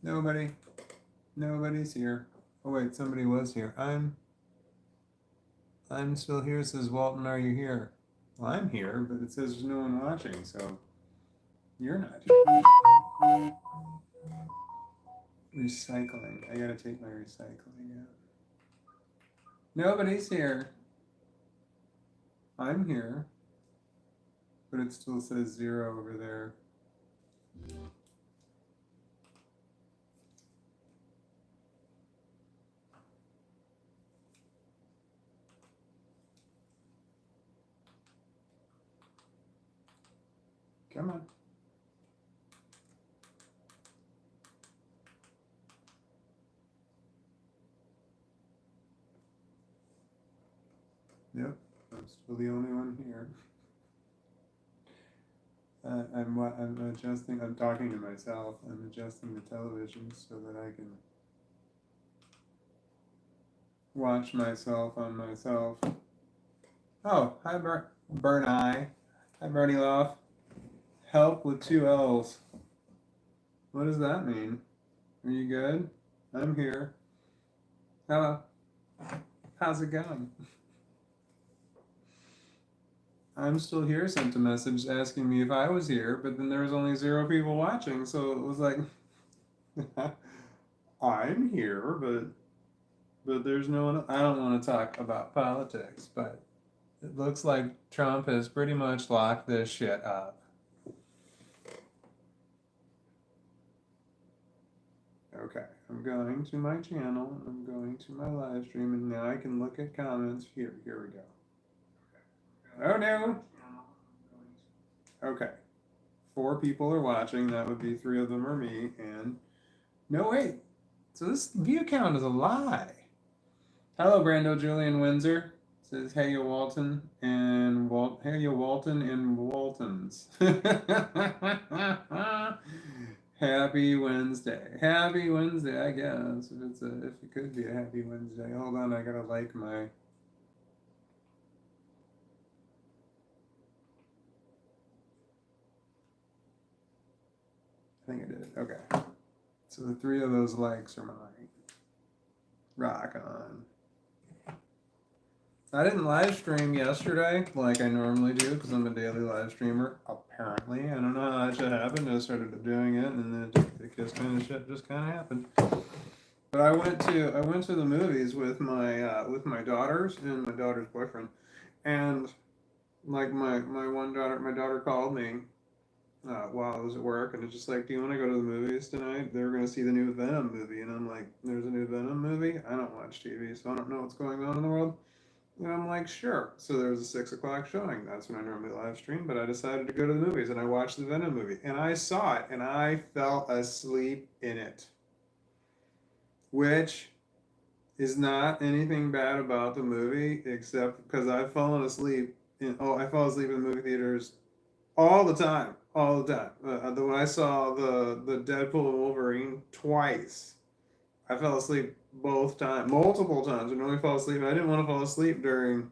Nobody. Nobody's here. Oh wait, somebody was here. I'm still here. It says Walton, are you here? Well, I'm here, but it says there's no one watching, so you're not here. Recycling. I gotta take my recycling out. Nobody's here. I'm here, but it still says 0 over there. Come on. Yep, I'm still the only one here. I'm adjusting, I'm talking to myself. I'm adjusting the television so that I can watch myself on myself. Oh, hi Burn Eye. Hi Bernie Loff. Help with 2 L's. What does that mean? Are you good? I'm here. Hello. How's it going? I'm still here sent a message asking me if I was here, but then there was only 0 people watching, so it was like, I'm here, but there's no one. I don't want to talk about politics, but it looks like Trump has pretty much locked this shit up. Okay, I'm going to my channel, I'm going to my live stream, and now I can look at comments. Here we go. Oh no! Okay, 4 people are watching, that would be 3 of them are me, and no wait, so this view count is a lie. Hello Brando Julian Windsor, says hey you Walton and hey you Walton and Waltons. Happy Wednesday. Happy Wednesday, I guess. If it could be a happy Wednesday. Hold on, I gotta like my. I think I did it. Okay. So the 3 of those likes are mine. Rock on. I didn't live stream yesterday like I normally do because I'm a daily live streamer. Apparently, I don't know how that shit happened. I started doing it, and then it just kind of happened. But I went to the movies with my daughters and my daughter's boyfriend, and like my daughter called me while I was at work, and it's just like, do you want to go to the movies tonight? They're going to see the new Venom movie, and I'm like, there's a new Venom movie? I don't watch TV, so I don't know what's going on in the world. And I'm like, sure. So there was a 6 o'clock showing. That's when I normally live stream, but I decided to go to the movies, and I watched the Venom movie, and I saw it, and I fell asleep in it, which is not anything bad about the movie, except because I've fallen asleep I fall asleep in the movie theaters all the time, all the time. When I saw the Deadpool and Wolverine twice, I fell asleep both times, multiple times. I normally fall asleep. I didn't want to fall asleep during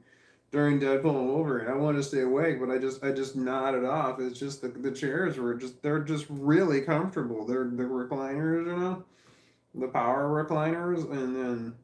Deadpool and Wolverine. I wanted to stay awake, but I just nodded off. It's just the chairs were they're just really comfortable. They're the recliners, the power recliners, and then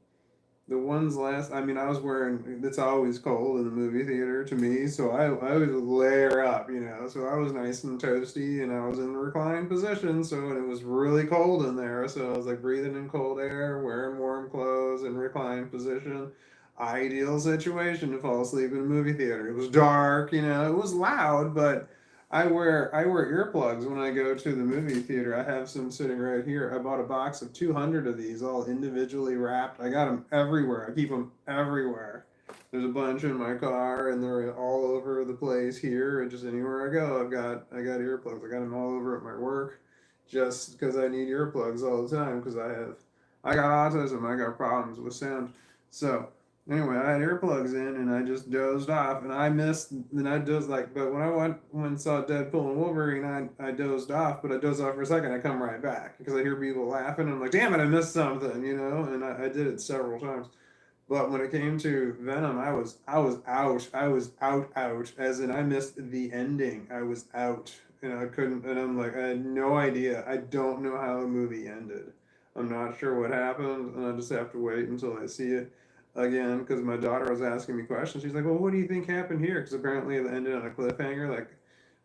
the ones I mean, I was wearing, it's always cold in the movie theater to me, so I always layer up, so I was nice and toasty, and I was in the reclined position, so and it was really cold in there, so I was like breathing in cold air, wearing warm clothes, in reclined position. Ideal situation to fall asleep in a movie theater. It was dark, it was loud, but I wear earplugs when I go to the movie theater. I have some sitting right here. I bought a box of 200 of these, all individually wrapped. I got them everywhere. I keep them everywhere. There's a bunch in my car, and they're all over the place here. And just anywhere I go, I got earplugs. I got them all over at my work, just because I need earplugs all the time. Because I got autism. I got problems with sound. So anyway, I had earplugs in, and I just dozed off, and I missed. Then I dozed but when I went and saw Deadpool and Wolverine, I dozed off, but I dozed off for a second. I come right back because I hear people laughing. And I'm like, damn it, I missed something, and I did it several times. But when it came to Venom, I was out, as in I missed the ending. I was out, and I couldn't, and I'm like, I had no idea. I don't know how the movie ended. I'm not sure what happened, and I just have to wait until I see it again, because my daughter was asking me questions. She's like, "Well, what do you think happened here?" Because apparently it ended on a cliffhanger,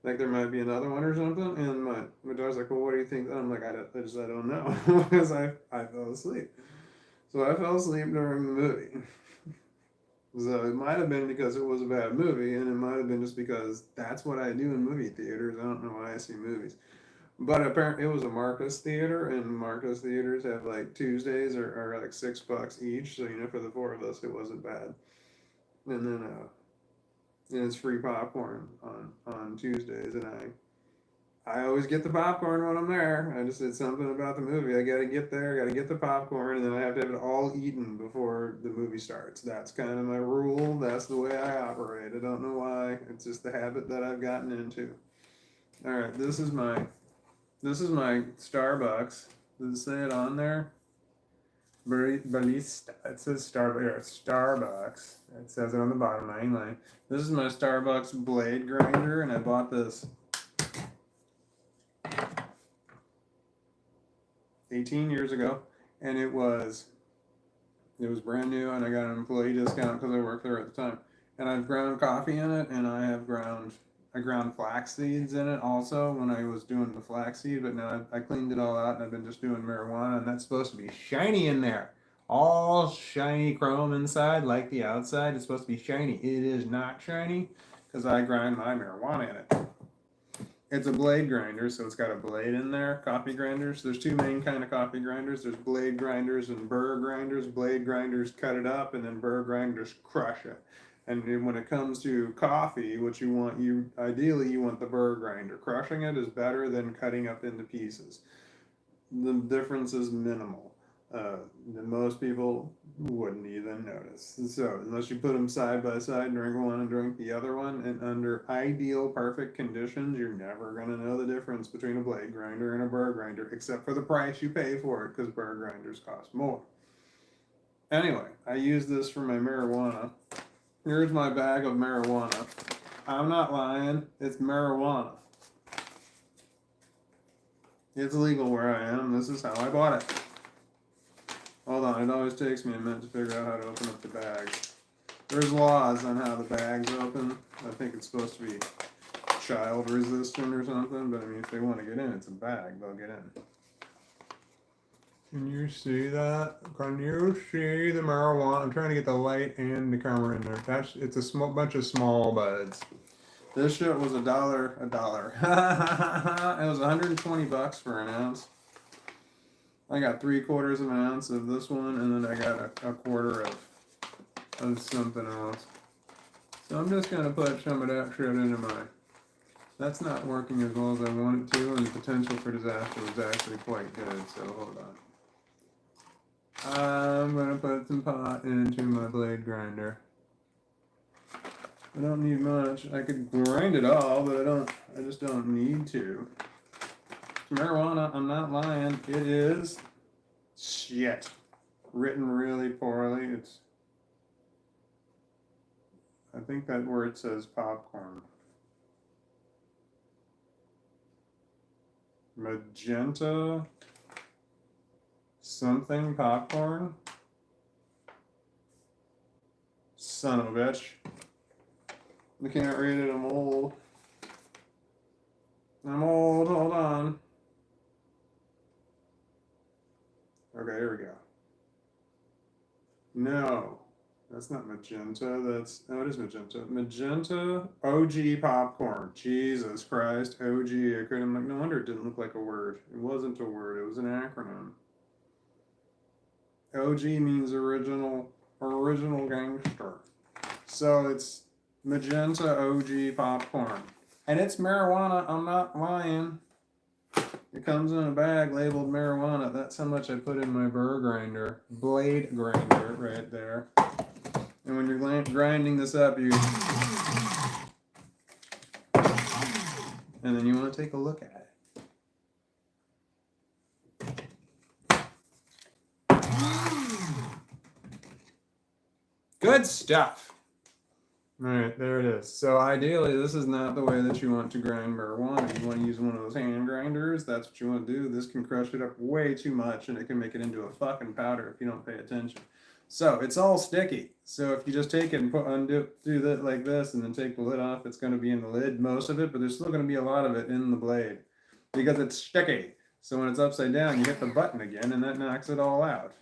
like there might be another one or something. And my daughter's like, "Well, what do you think?" And I'm like, I don't know," because I fell asleep. So I fell asleep during the movie. So it might have been because it was a bad movie, and it might have been just because that's what I do in movie theaters. I don't know why I see movies. But apparently, it was a Marcus theater, and Marcus theaters have like Tuesdays are like $6 each. So for the four of us, it wasn't bad. And then and it's free popcorn on Tuesdays, and I always get the popcorn when I'm there. I just said something about the movie. I gotta get there, gotta get the popcorn, and then I have to have it all eaten before the movie starts. That's kind of my rule. That's the way I operate. I don't know why. It's just the habit that I've gotten into. All right, this is my Starbucks. Does it say it on there? Barista. It says Starbucks. It says it on the bottom, main line. This is my Starbucks blade grinder, and I bought this 18 years ago, and it was brand new, and I got an employee discount because I worked there at the time. And I've ground coffee in it, and I ground flax seeds in it also when I was doing the flaxseed. But now I cleaned it all out, and I've been just doing marijuana, and that's supposed to be shiny in there, all shiny chrome inside, like the outside. It's supposed to be shiny. It is not shiny because I grind my marijuana in it. It's a blade grinder, so it's got a blade in there. Coffee grinders. There's two main kind of coffee grinders. There's blade grinders and burr grinders. Blade grinders cut it up, and then burr grinders crush it. And when it comes to coffee, what ideally you want the burr grinder. Crushing it is better than cutting up into pieces. The difference is minimal. Uh, Most people wouldn't even notice. So unless you put them side by side, drink one and drink the other one, and under ideal perfect conditions, you're never gonna know the difference between a blade grinder and a burr grinder, except for the price you pay for it, because burr grinders cost more. Anyway, I use this for my marijuana. Here's my bag of marijuana. I'm not lying, it's marijuana. It's legal where I am. This is how I bought it. Hold on, it always takes me a minute to figure out how to open up the bags. There's laws on how the bags open. I think it's supposed to be child resistant or something, but I mean, if they want to get in, it's a bag, they'll get in. Can you see that? Can you see the marijuana? I'm trying to get the light and the camera in there. It's a small bunch of small buds. This shit was a dollar. It was $120 for an ounce. I got 3/4 of an ounce of this one, and then I got a quarter of something else. So I'm just gonna put some of that shit into my. That's not working as well as I want it to, and the potential for disaster was actually quite good. So hold on. I'm gonna put some pot into my blade grinder. I don't need much. I could grind it all, but I just don't need to. Marijuana, I'm not lying. It is shit. Written really poorly. I think that word says popcorn. Magenta something popcorn. Son of a bitch. I can't read it. I'm old. Hold on. Okay, here we go. No, that's not magenta. It is magenta. Magenta OG popcorn. Jesus Christ, OG. I couldn't. No wonder it didn't look like a word. It wasn't a word. It was an acronym. OG means original gangster. So it's magenta OG popcorn, and it's marijuana. I'm not lying. It comes in a bag labeled marijuana. That's how much I put in my blade grinder right there. And when you're grinding this up, and then you want to take a look at it. Good stuff. All right, there it is. So ideally, this is not the way that you want to grind marijuana. You want to use one of those hand grinders. That's what you want to do. This can crush it up way too much, and it can make it into a fucking powder if you don't pay attention. So it's all sticky. So if you just take it and do that like this, and then take the lid off, it's going to be in the lid, most of it, but there's still going to be a lot of it in the blade because it's sticky. So when it's upside down, you hit the button again, and that knocks it all out.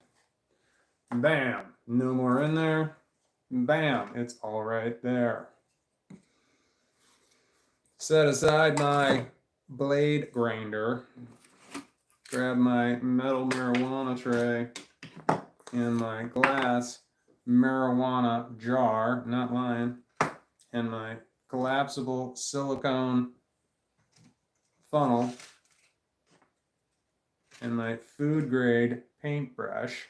Bam. No more in there. Bam, it's all right there. Set aside my blade grinder. Grab my metal marijuana tray and my glass marijuana jar, not mine, and my collapsible silicone funnel and my food grade paintbrush.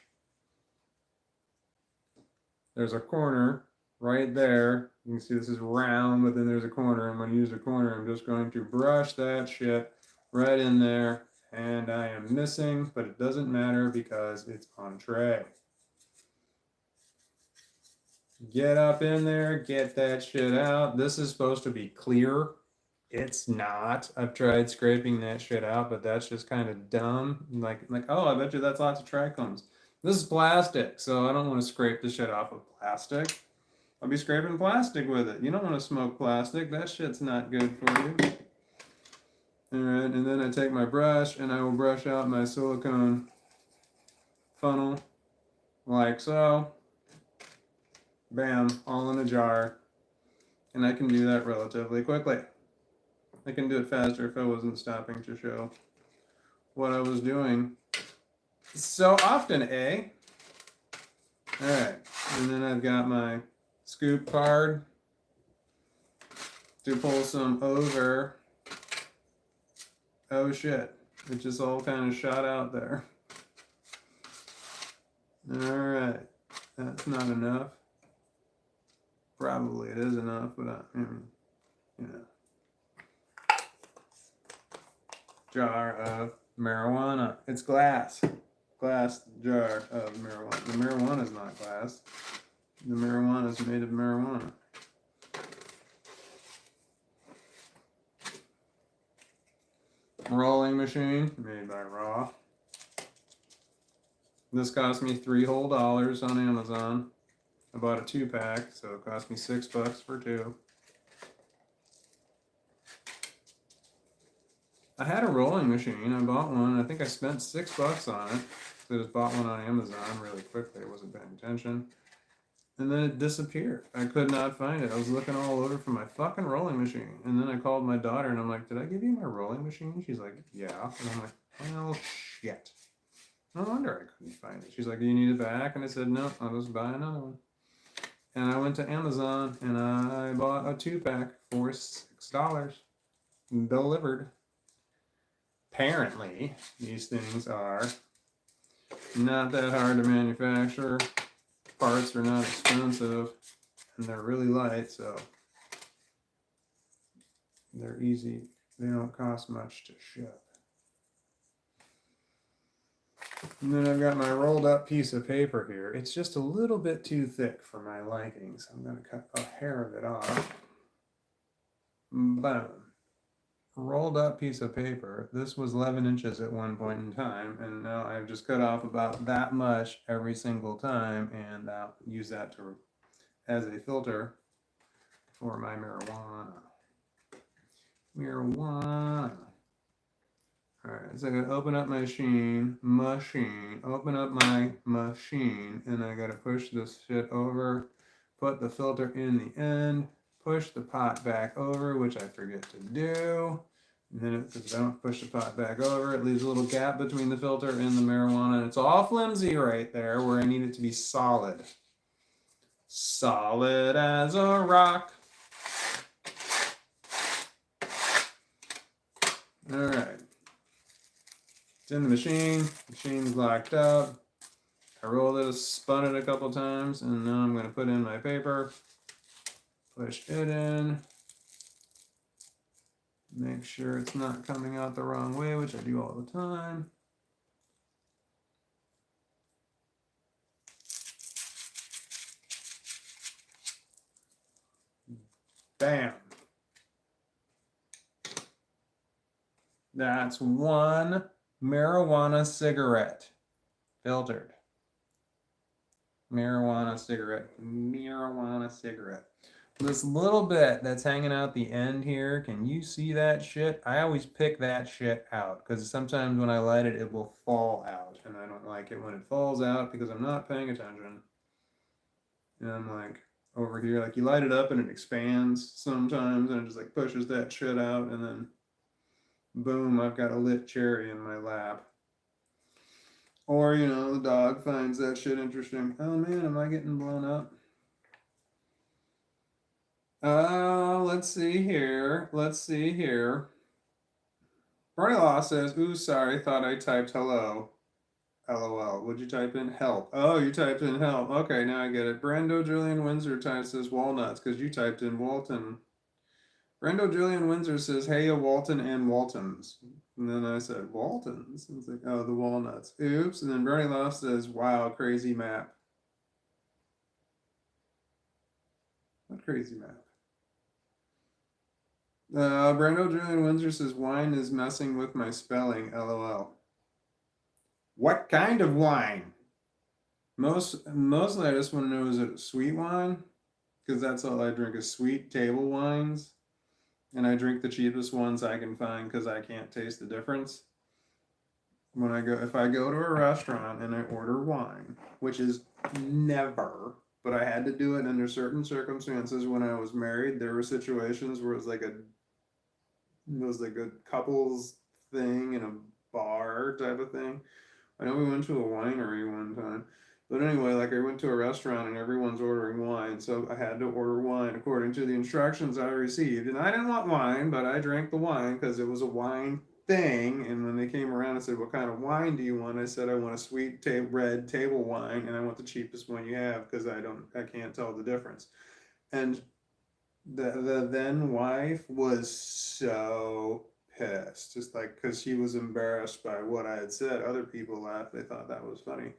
There's a corner right there. You can see this is round, but then there's a corner. I'm going to use a corner. I'm just going to brush that shit right in there. And I am missing, but it doesn't matter because it's on tray. Get up in there, get that shit out. This is supposed to be clear. It's not. I've tried scraping that shit out, but that's just kind of dumb. Like, oh, I bet you that's lots of trichomes. This is plastic, so I don't want to scrape the shit off of plastic. I'll be scraping plastic with it. You don't want to smoke plastic. That shit's not good for you. All right, and then I take my brush and I will brush out my silicone funnel like so. Bam, all in a jar. And I can do that relatively quickly. I can do it faster if I wasn't stopping to show what I was doing so often, eh? All right, and then I've got my scoop card to pull some over. Oh shit, it just all kind of shot out there. All right, that's not enough. Probably it is enough, but I mean, you know. Jar of marijuana. It's glass. Glass jar of marijuana. The marijuana is not glass. The marijuana is made of marijuana. Rolling machine made by Raw. This cost me $3 whole on Amazon. I bought a 2-pack, so it cost me $6 for 2. I had a rolling machine. I bought one. I think I spent $6 on it. So I just bought one on Amazon really quickly. I wasn't paying attention. And then it disappeared. I could not find it. I was looking all over for my fucking rolling machine. And then I called my daughter and I'm like, did I give you my rolling machine? She's like, yeah. And I'm like, well, shit. No wonder I couldn't find it. She's like, do you need it back? And I said, no, I'll just buy another one. And I went to Amazon and I bought a 2-pack for $6. Delivered. Apparently, these things are not that hard to manufacture. Parts are not expensive and they're really light, so they're easy. They don't cost much to ship. And then I've got my rolled up piece of paper here. It's just a little bit too thick for my liking, so I'm going to cut a hair of it off. Boom. Rolled up piece of paper. This was 11 inches at one point in time, and now I've just cut off about that much every single time, and I'll use that as a filter for my marijuana. All right, so I gotta open up my open up my machine, and I gotta push this shit over, put the filter in the end, push the pot back over, which I forget to do. And then if I don't push the pot back over, it leaves a little gap between the filter and the marijuana. And it's all flimsy right there where I need it to be solid. Solid as a rock. All right. It's in the machine. Machine's locked up. I rolled it, spun it a couple times, and now I'm going to put in my paper. Push it in. Make sure it's not coming out the wrong way, which I do all the time. Bam. That's one marijuana cigarette. Filtered. Marijuana cigarette. Marijuana cigarette. This little bit that's hanging out the end here, can you see that shit? I always pick that shit out because sometimes when I light it, it will fall out. And I don't like it when it falls out because I'm not paying attention. And I'm like, over here, like you light it up and it expands sometimes and it just like pushes that shit out and then boom, I've got a lit cherry in my lap. Or, you know, the dog finds that shit interesting. Oh man, am I getting blown up? Let's see here. Let's see here. Bernie Law says, ooh, sorry, thought I typed hello. LOL. Would you type in help? Oh, you typed in help. Okay, now I get it. Brando Julian Windsor says walnuts because you typed in Walton. Brando Julian Windsor says, hey, a Walton and Waltons. And then I said, Waltons? It's like, oh, the walnuts. Oops. And then Bernie Law says, wow, crazy map. What crazy map? Brando Julian Windsor says, wine is messing with my spelling, LOL. What kind of wine? Mostly I just want to know, is it sweet wine? Because that's all I drink is sweet table wines. And I drink the cheapest ones I can find because I can't taste the difference. If I go to a restaurant and I order wine, which is never, but I had to do it under certain circumstances when I was married. There were situations where it was like a couples thing in a bar type of thing. I know we went to a winery one time. But anyway, like I went to a restaurant and everyone's ordering wine, so I had to order wine according to the instructions I received. And I didn't want wine, but I drank the wine because it was a wine thing. And when they came around and said, what kind of wine do you want? I said, I want a sweet red table wine and I want the cheapest one you have because I can't tell the difference. And the then wife was so pissed, just like because she was embarrassed by what I had said. Other people laughed; they thought that was funny,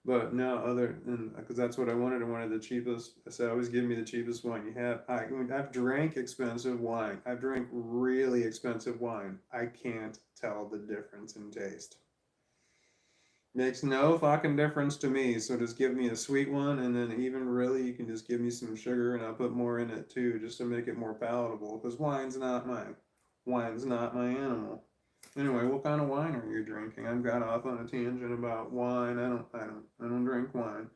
but no, because that's what I wanted. I wanted the cheapest. I said, always give me the cheapest wine you have. I've drank expensive wine. I've drank really expensive wine. I can't tell the difference in taste. Makes no fucking difference to me. So just give me a sweet one, and then even really, you can just give me some sugar, and I'll put more in it too, just to make it more palatable. Because wine's not my animal. Anyway, what kind of wine are you drinking? I've got off on a tangent about wine. I don't drink wine.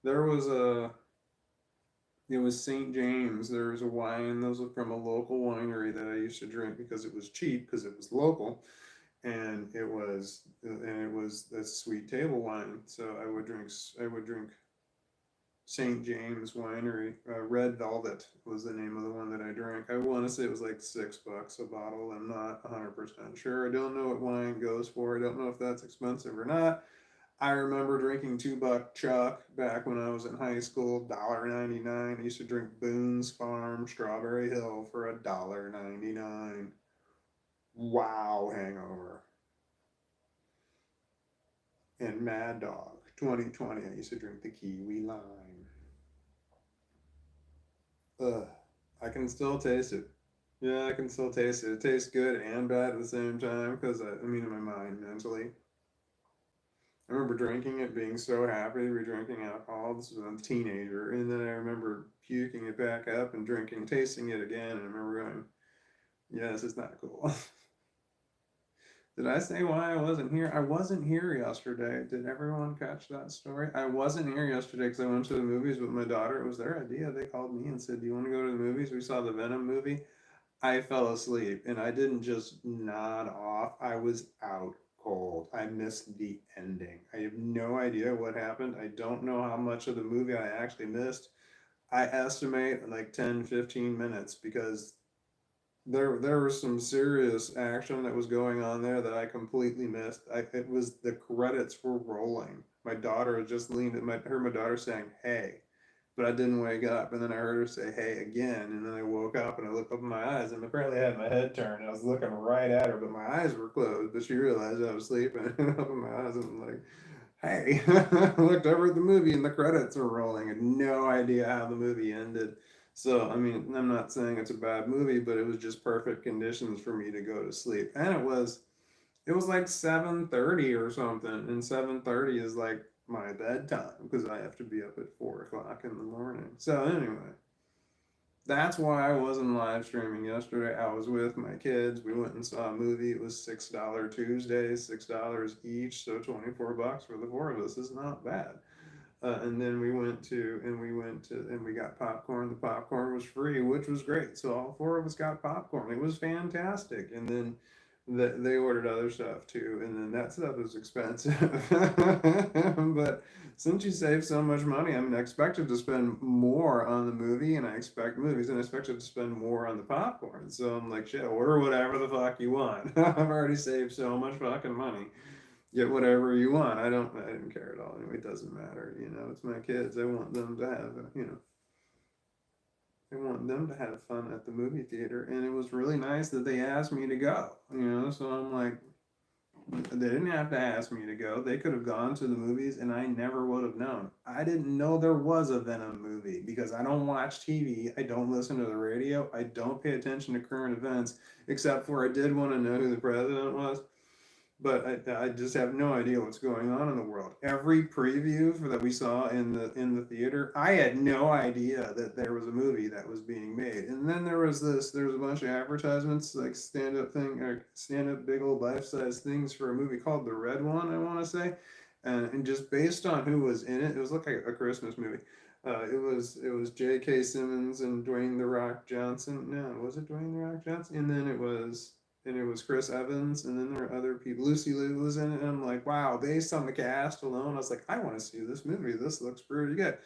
It was St. James. There was a wine. Those were from a local winery that I used to drink because it was cheap, because it was local and it was a sweet table wine. So I would drink St. James Winery. Red Velvet was the name of the one that I drank. I want to say it was like $6 a bottle. I'm not 100% sure. I don't know what wine goes for. I don't know if that's expensive or not. I remember drinking $2 Chuck back when I was in high school, $1.99. I used to drink Boone's Farm Strawberry Hill for $1.99. Wow, hangover. And Mad Dog 2020. I used to drink the kiwi lime. Ugh, I can still taste it. Yeah, I can still taste it. It tastes good and bad at the same time because I mean, in my mind, mentally. I remember drinking it, being so happy to be drinking alcohol. This was a teenager, and then I remember puking it back up and tasting it again, and I remember going, "Yeah, this is not cool." Did I say why I wasn't here? I wasn't here yesterday. Did everyone catch that story? I wasn't here yesterday because I went to the movies with my daughter. It was their idea. They called me and said, do you want to go to the movies? We saw the Venom movie. I fell asleep and I didn't just nod off. I was out cold. I missed the ending. I have no idea what happened. I don't know how much of the movie I actually missed. I estimate like 10, 15 minutes because there was some serious action that was going on there that I completely missed. It was the credits were rolling. My daughter just leaned at heard my daughter saying "Hey," but I didn't wake up, and then I heard her say "Hey" again, and then I woke up and I looked up in my eyes, and apparently I had my head turned, and I was looking right at her, but my eyes were closed. But she realized I was sleeping, and I opened my eyes and I'm like, "Hey!" I looked over at the movie, and the credits were rolling. I had no idea how the movie ended. So, I mean, I'm not saying it's a bad movie, but it was just perfect conditions for me to go to sleep. And it was like 7:30 or something, and 7:30 is like my bedtime because I have to be up at 4 o'clock in the morning. So anyway, that's why I wasn't live streaming yesterday. I was with my kids. We went and saw a movie. It was $6 Tuesdays, $6 each, so $24 for the four of us is not bad. And then we got popcorn. The popcorn was free, which was great. So all four of us got popcorn. It was fantastic. And then they ordered other stuff too, and then that stuff is expensive. But since you save so much money, I mean, I expected to spend more on the movie, and I expect movies, and I expected to spend more on the popcorn. So I'm like, shit, order whatever the fuck you want. I've already saved so much fucking money. Get whatever you want. I didn't care at all. Anyway, it doesn't matter. It's my kids. I want them to have, I want them to have fun at the movie theater. And it was really nice that they asked me to go, so I'm like, they didn't have to ask me to go. They could have gone to the movies and I never would have known. I didn't know there was a Venom movie because I don't watch TV. I don't listen to the radio. I don't pay attention to current events, except for I did want to know who the president was, but I just have no idea what's going on in the world. Every preview that we saw in the theater, I had no idea that there was a movie that was being made. And then there's a bunch of advertisements like stand up big old life size things for a movie called The Red One, I want to say, and just based on who was in it, it was like a Christmas movie. It was J.K. Simmons and Dwayne the Rock Johnson. No, was it Dwayne the Rock Johnson? And it was Chris Evans, and then there were other people. Lucy Liu was in it, and I'm like, wow, based on the cast alone, I was like, I want to see this movie. This looks pretty good.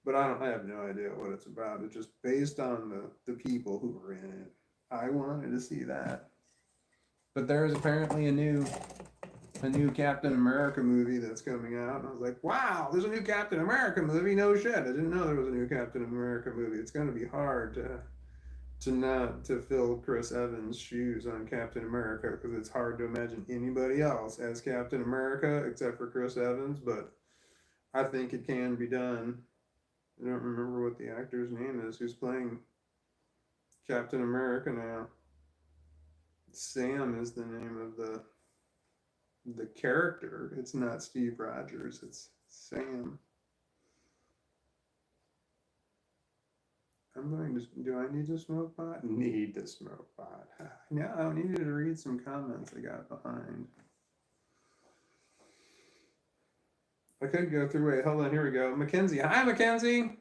But I have no idea what it's about. It's just based on the people who were in it. I wanted to see that. But there is apparently a new Captain America movie that's coming out, and I was like, wow, there's a new Captain America movie. No shit, I didn't know there was a new Captain America movie. It's going to be hard to fill Chris Evans' shoes on Captain America because it's hard to imagine anybody else as Captain America except for Chris Evans, but I think it can be done. I don't remember what the actor's name is who's playing Captain America now. Sam is the name of the character. It's not Steve Rogers, it's Sam. Do I need to smoke pot? Need to smoke pot. No, I needed to read some comments I got behind. I could go through, wait, hold on, here we go. Mackenzie, hi Mackenzie!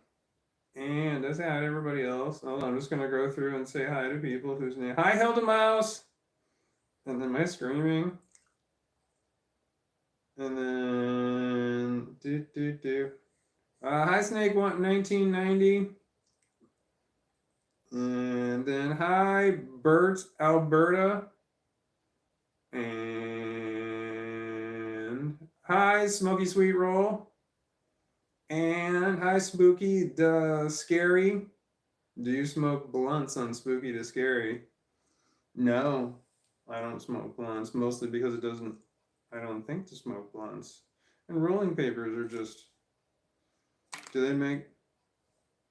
And I say hi to everybody else. Hold on, I'm just gonna go through and say hi to people whose name, hi Hilda Mouse! And then my screaming. And then, hi Snake 1990. And then hi Bert Alberta. And hi Smoky Sweet Roll. And hi Spooky the Scary. Do you smoke blunts on Spooky the Scary? No, I don't smoke blunts, mostly because I don't think to smoke blunts. And rolling papers are just, do they make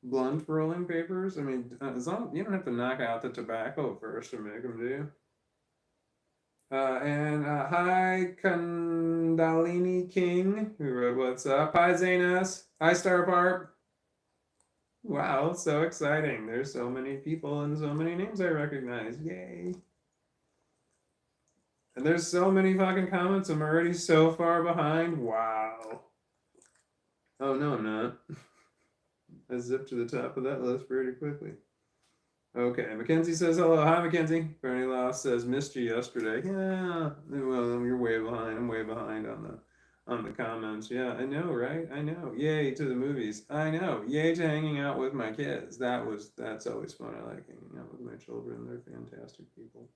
blunt rolling papers? I mean, you don't have to knock out the tobacco first to make them, do you? And hi Kundalini King, who wrote what's up. Hi Zanas. Hi Starpart. Wow, so exciting. There's so many people and so many names I recognize. Yay. And there's so many fucking comments. I'm already so far behind. Wow. Oh, no, I'm not. I zipped to the top of that list pretty quickly. Okay, Mackenzie says hello. Hi, Mackenzie. Bernie Law says missed you yesterday. Yeah, well, you're way behind. I'm way behind on the comments. Yeah, I know, right? I know. Yay to the movies. I know. Yay to hanging out with my kids. That's always fun. I like hanging out with my children. They're fantastic people.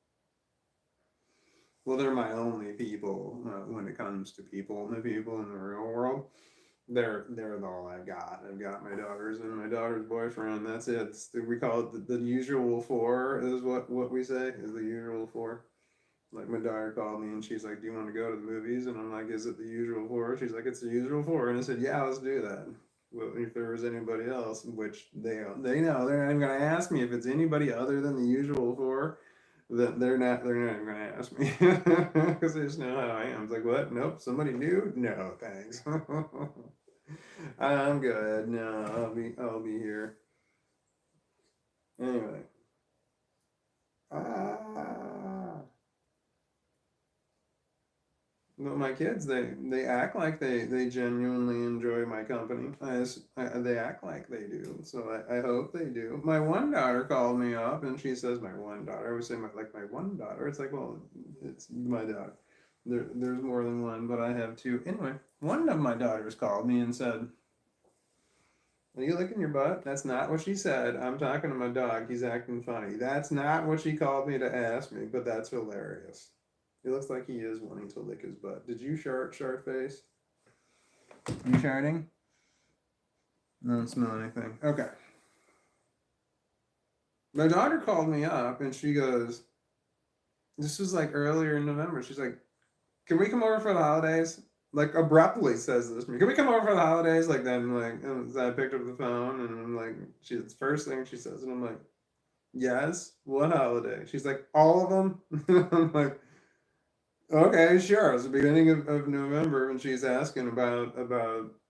Well, they're my only people when it comes to people. The people in the real world, they're all I've got. I've got my daughters and my daughter's boyfriend. That's it. We call it the usual four. Is what we say is the usual four. Like my daughter called me and she's like, "Do you want to go to the movies?" And I'm like, "Is it the usual four?" She's like, "It's the usual four." And I said, "Yeah, let's do that." Well, if there was anybody else, which they know they're not even gonna ask me if it's anybody other than the usual four. That they're not even gonna ask me because they just know how I am. It's like, what? Nope. Somebody new? No, thanks. I'm good. No, I'll be here anyway. Ah. Well, my kids, they act like they genuinely enjoy my company. They act like they do, so I hope they do. My one daughter called me up, and she says, my one daughter. I always say my one daughter. It's like, well, it's my daughter. There's more than one, but I have two. Anyway, one of my daughters called me and said, "Are you licking your butt?" That's not what she said. I'm talking to my dog. He's acting funny. That's not what she called me to ask me, but that's hilarious. He looks like he is wanting to lick his butt. Did you shark face? You sharting? I don't smell anything. Okay. My daughter called me up and she goes, this was like earlier in November. She's like, can we come over for the holidays? Like abruptly says this to me. Can we come over for the holidays? Like then like I picked up the phone and I'm like, it's the first thing she says and I'm like, yes, what holiday? She's like, all of them? I'm like, okay, sure. It's the beginning of November, and she's asking about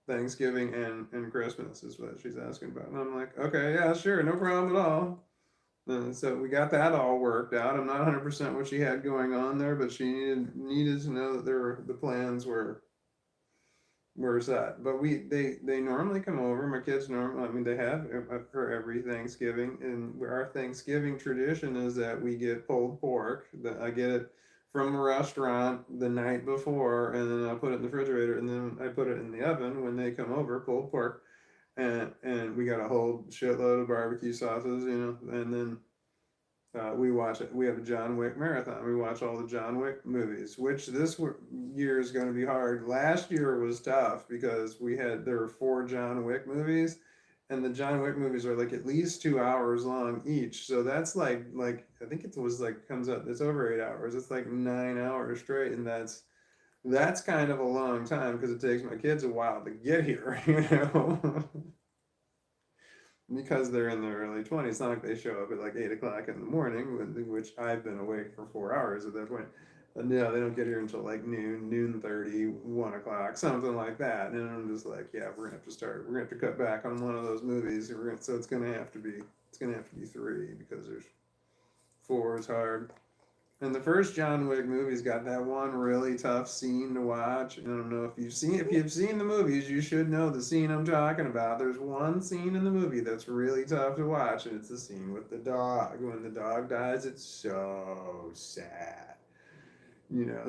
Thanksgiving and Christmas is what she's asking about. And I'm like, okay, yeah, sure, no problem at all. So we got that all worked out. I'm not 100% what she had going on there, but she needed to know that the plans were set. But they normally come over. My kids normally, I mean, they have for every Thanksgiving, and our Thanksgiving tradition is that we get pulled pork. That I get it from a restaurant the night before, and then I put it in the refrigerator, and then I put it in the oven when they come over, pulled pork, and we got a whole shitload of barbecue sauces, and then we watch it. We have a John Wick marathon. We watch all the John Wick movies, which this year is going to be hard. Last year was tough because there were four John Wick movies, and the John Wick movies are like at least 2 hours long each. So that's like I think it was like comes up. It's over 8 hours. It's like 9 hours straight, and that's kind of a long time because it takes my kids a while to get here. Because they're in their early 20s. It's not like they show up at like 8 o'clock in the morning, which I've been awake for 4 hours at that point. And yeah, they don't get here until like noon 30, 1 o'clock, something like that. And I'm just like, yeah, we're gonna have to cut back on one of those movies. So it's gonna have to be three because there's four is hard. And the first John Wick movie's got that one really tough scene to watch. I don't know if you've seen the movies, you should know the scene I'm talking about. There's one scene in the movie that's really tough to watch, and it's the scene with the dog. When the dog dies, it's so sad.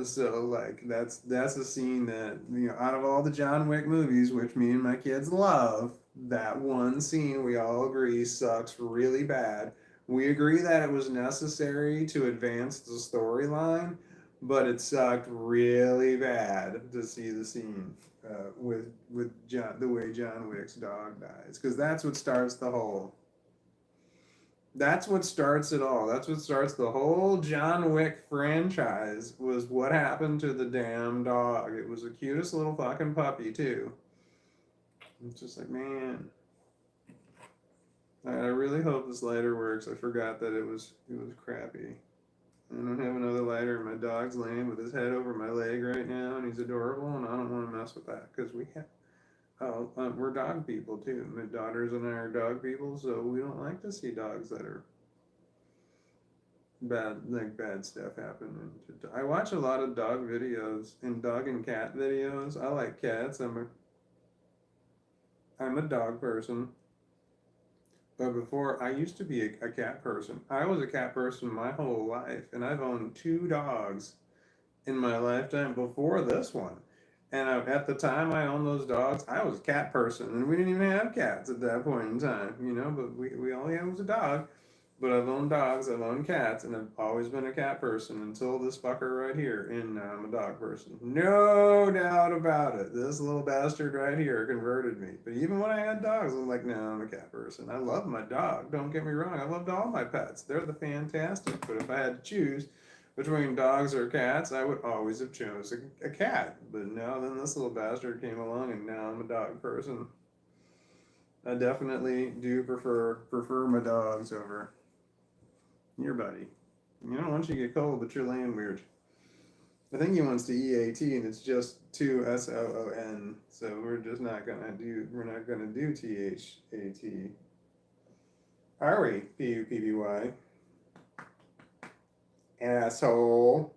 So like that's a scene that out of all the John Wick movies, which me and my kids love, that one scene we all agree sucks really bad. We agree that it was necessary to advance the storyline, but it sucked really bad to see the scene with the way John Wick's dog dies, because that's what starts it all. That's what starts the whole John Wick franchise, was what happened to the damn dog. It was the cutest little fucking puppy, too. It's just like, man. I really hope this lighter works. I forgot that it was crappy. I don't have another lighter, and my dog's laying with his head over my leg right now, and he's adorable, and I don't want to mess with that, because we're dog people, too. My daughters and I are dog people, so we don't like to see dogs that are bad stuff happen. I watch a lot of dog videos and dog and cat videos. I like cats. I'm a dog person, but before I used to be a cat person. I was a cat person my whole life, and I've owned two dogs in my lifetime before this one. And at the time I owned those dogs, I was a cat person, and we didn't even have cats at that point in time, but we only had was a dog. But I've owned dogs, I've owned cats, and I've always been a cat person until this fucker right here, and now I'm a dog person. No doubt about it. This little bastard right here converted me. But even when I had dogs, I was like, no, I'm a cat person. I love my dog. Don't get me wrong. I loved all my pets. They're the fantastic. But if I had to choose between dogs or cats, I would always have chosen a cat. But now then this little bastard came along, and now I'm a dog person. I definitely do prefer my dogs over your buddy. You don't want you to get cold, but you're laying weird. I think he wants to EAT, and it's just two SOON. So we're not gonna do THAT. Are we? PUPBY. Asshole.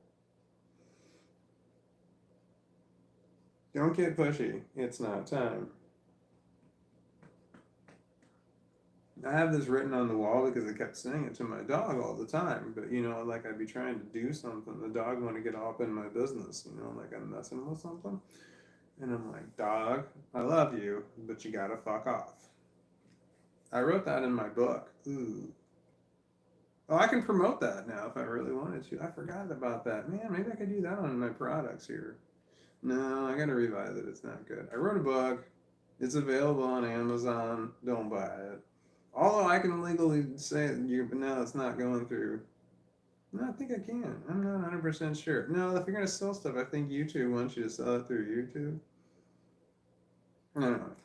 Don't get pushy. It's not time. I have this written on the wall because I kept saying it to my dog all the time. But, like I'd be trying to do something. The dog want to get all up in my business, like I'm messing with something. And I'm like, dog, I love you, but you gotta fuck off. I wrote that in my book. Ooh. Oh, I can promote that now if I really wanted to. I forgot about that. Man, maybe I could do that on my products here. No, I gotta revise it. It's not good. I wrote a book. It's available on Amazon. Don't buy it. Although I can legally say but no, it's not going through. No, I think I can. I'm not 100% sure. No, if you're gonna sell stuff, I think YouTube wants you to sell it through YouTube. I don't know.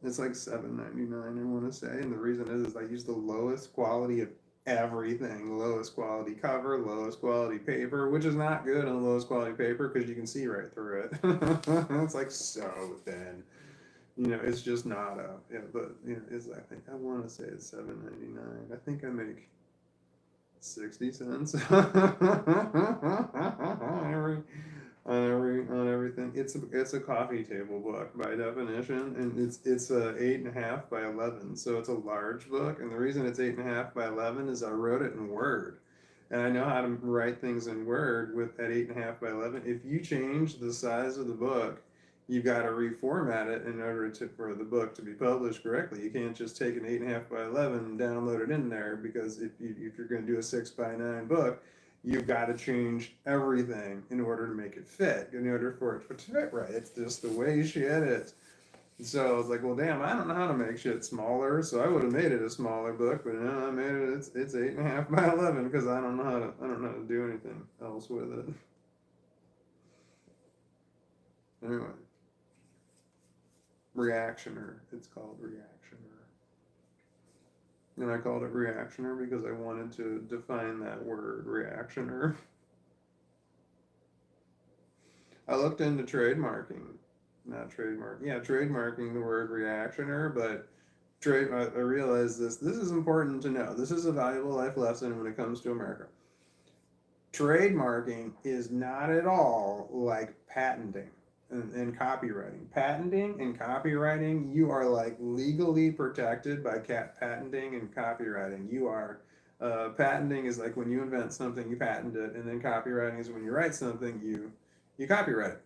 It's like $7.99, I want to say, and the reason is I use the lowest quality of everything. Lowest quality cover, lowest quality paper, which is not good on the lowest quality paper because you can see right through it. It's like so thin. It's just not but I want to say it's $7.99. I think I make 60 cents on everything. It's a coffee table book by definition, and it's a 8.5 by 11, so it's a large book. And the reason it's 8.5 by 11 is I wrote it in Word, and I know how to write things in Word with at 8.5 by 11. If you change the size of the book, you've got to reformat it in order for the book to be published correctly. You can't just take an 8.5 by 11 and download it in there, because if you're going to do a 6 by 9 book, you've got to change everything in order to make it fit, in order for it to fit right. It's just the way shit is. So I was like, well, damn, I don't know how to make shit smaller, so I would have made it a smaller book, but no, I made it. It's 8.5 by 11 because I don't know how to do anything else with it. Anyway. Reactioner. It's called Reactioner. And I called it Reactioner because I wanted to define that word, Reactioner. I looked into trademarking. Not trademark. Yeah, trademarking the word Reactioner, but I realized this is important to know. This is a valuable life lesson when it comes to America. Trademarking is not at all like patenting and copywriting. Patenting and copywriting, you are like legally protected by patenting and copywriting. You are patenting is like when you invent something, you patent it, and then copywriting is when you write something, you copyright it.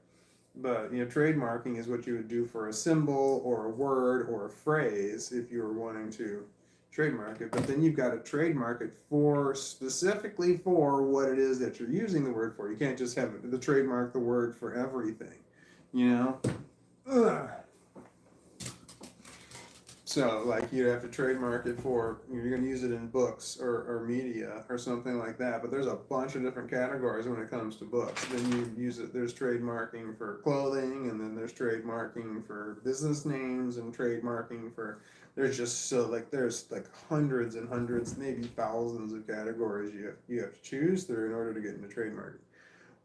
But trademarking is what you would do for a symbol or a word or a phrase if you were wanting to trademark it. But then you've got to trademark it for specifically for what it is that you're using the word for. You can't just have the trademark the word for everything, Ugh. So, like, you'd have to trademark it for, you're going to use it in books or media or something like that. But there's a bunch of different categories when it comes to books. Then you use it, there's trademarking for clothing, and then there's trademarking for business names, and trademarking for, there's just there's like hundreds and hundreds, maybe thousands of categories you have to choose through in order to get into trademarking.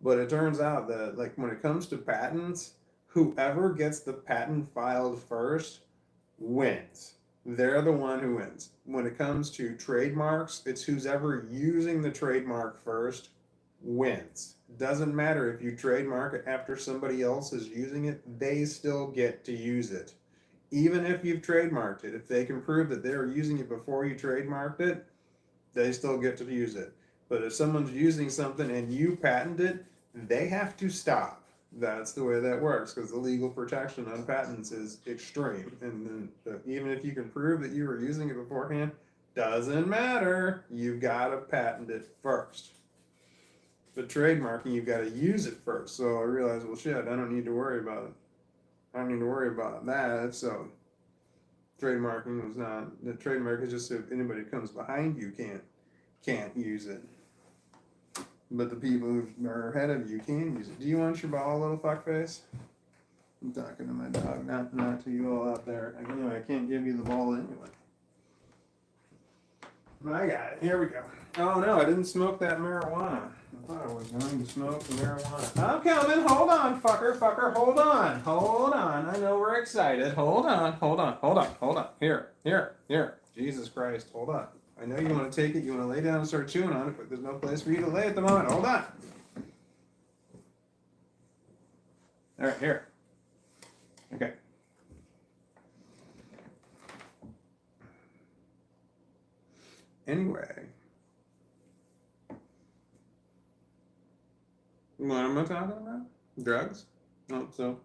But it turns out that, like, when it comes to patents, whoever gets the patent filed first wins. They're the one who wins. When it comes to trademarks, it's who's ever using the trademark first wins. Doesn't matter if you trademark it after somebody else is using it, they still get to use it. Even if you've trademarked it, if they can prove that they were using it before you trademarked it, they still get to use it. But if someone's using something and you patent it, they have to stop. That's the way that works, because the legal protection on patents is extreme. And then even if you can prove that you were using it beforehand, doesn't matter. You've got to patent it first. But trademarking, you've got to use it first. So I realized, well, shit, I don't need to worry about it. I don't need to worry about that. So trademarking was not, the trademark is just if anybody comes behind you can't use it. But the people who are ahead of you can use it. Do you want your ball, little fuckface? I'm talking to my dog, not to you all out there. Anyway, I can't give you the ball anyway. But I got it. Here we go. Oh no, I didn't smoke that marijuana. I thought I was going to smoke the marijuana. I'm coming. Hold on, fucker. Hold on. I know we're excited. Hold on. Here. Jesus Christ, hold on. I know you want to take it. You want to lay down and start chewing on it, but there's no place for you to lay at the moment. Hold on. All right, here. Okay. Anyway. What am I talking about? Drugs? Oh, so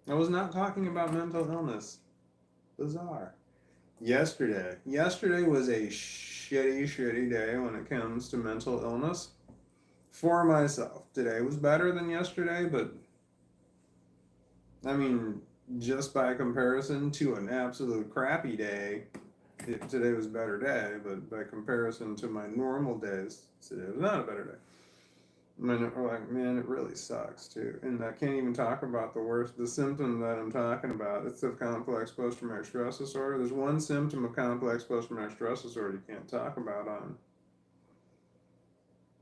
I was not talking about mental illness. Bizarre. Yesterday was a shitty day when it comes to mental illness for myself. Today was better than yesterday, but I mean, just by comparison to an absolute crappy day, today was a better day, but by comparison to my normal days, today was not a better day. Man, it really sucks too. And I can't even talk about the symptom that I'm talking about. It's the complex post-traumatic stress disorder. There's one symptom of complex post-traumatic stress disorder you can't talk about on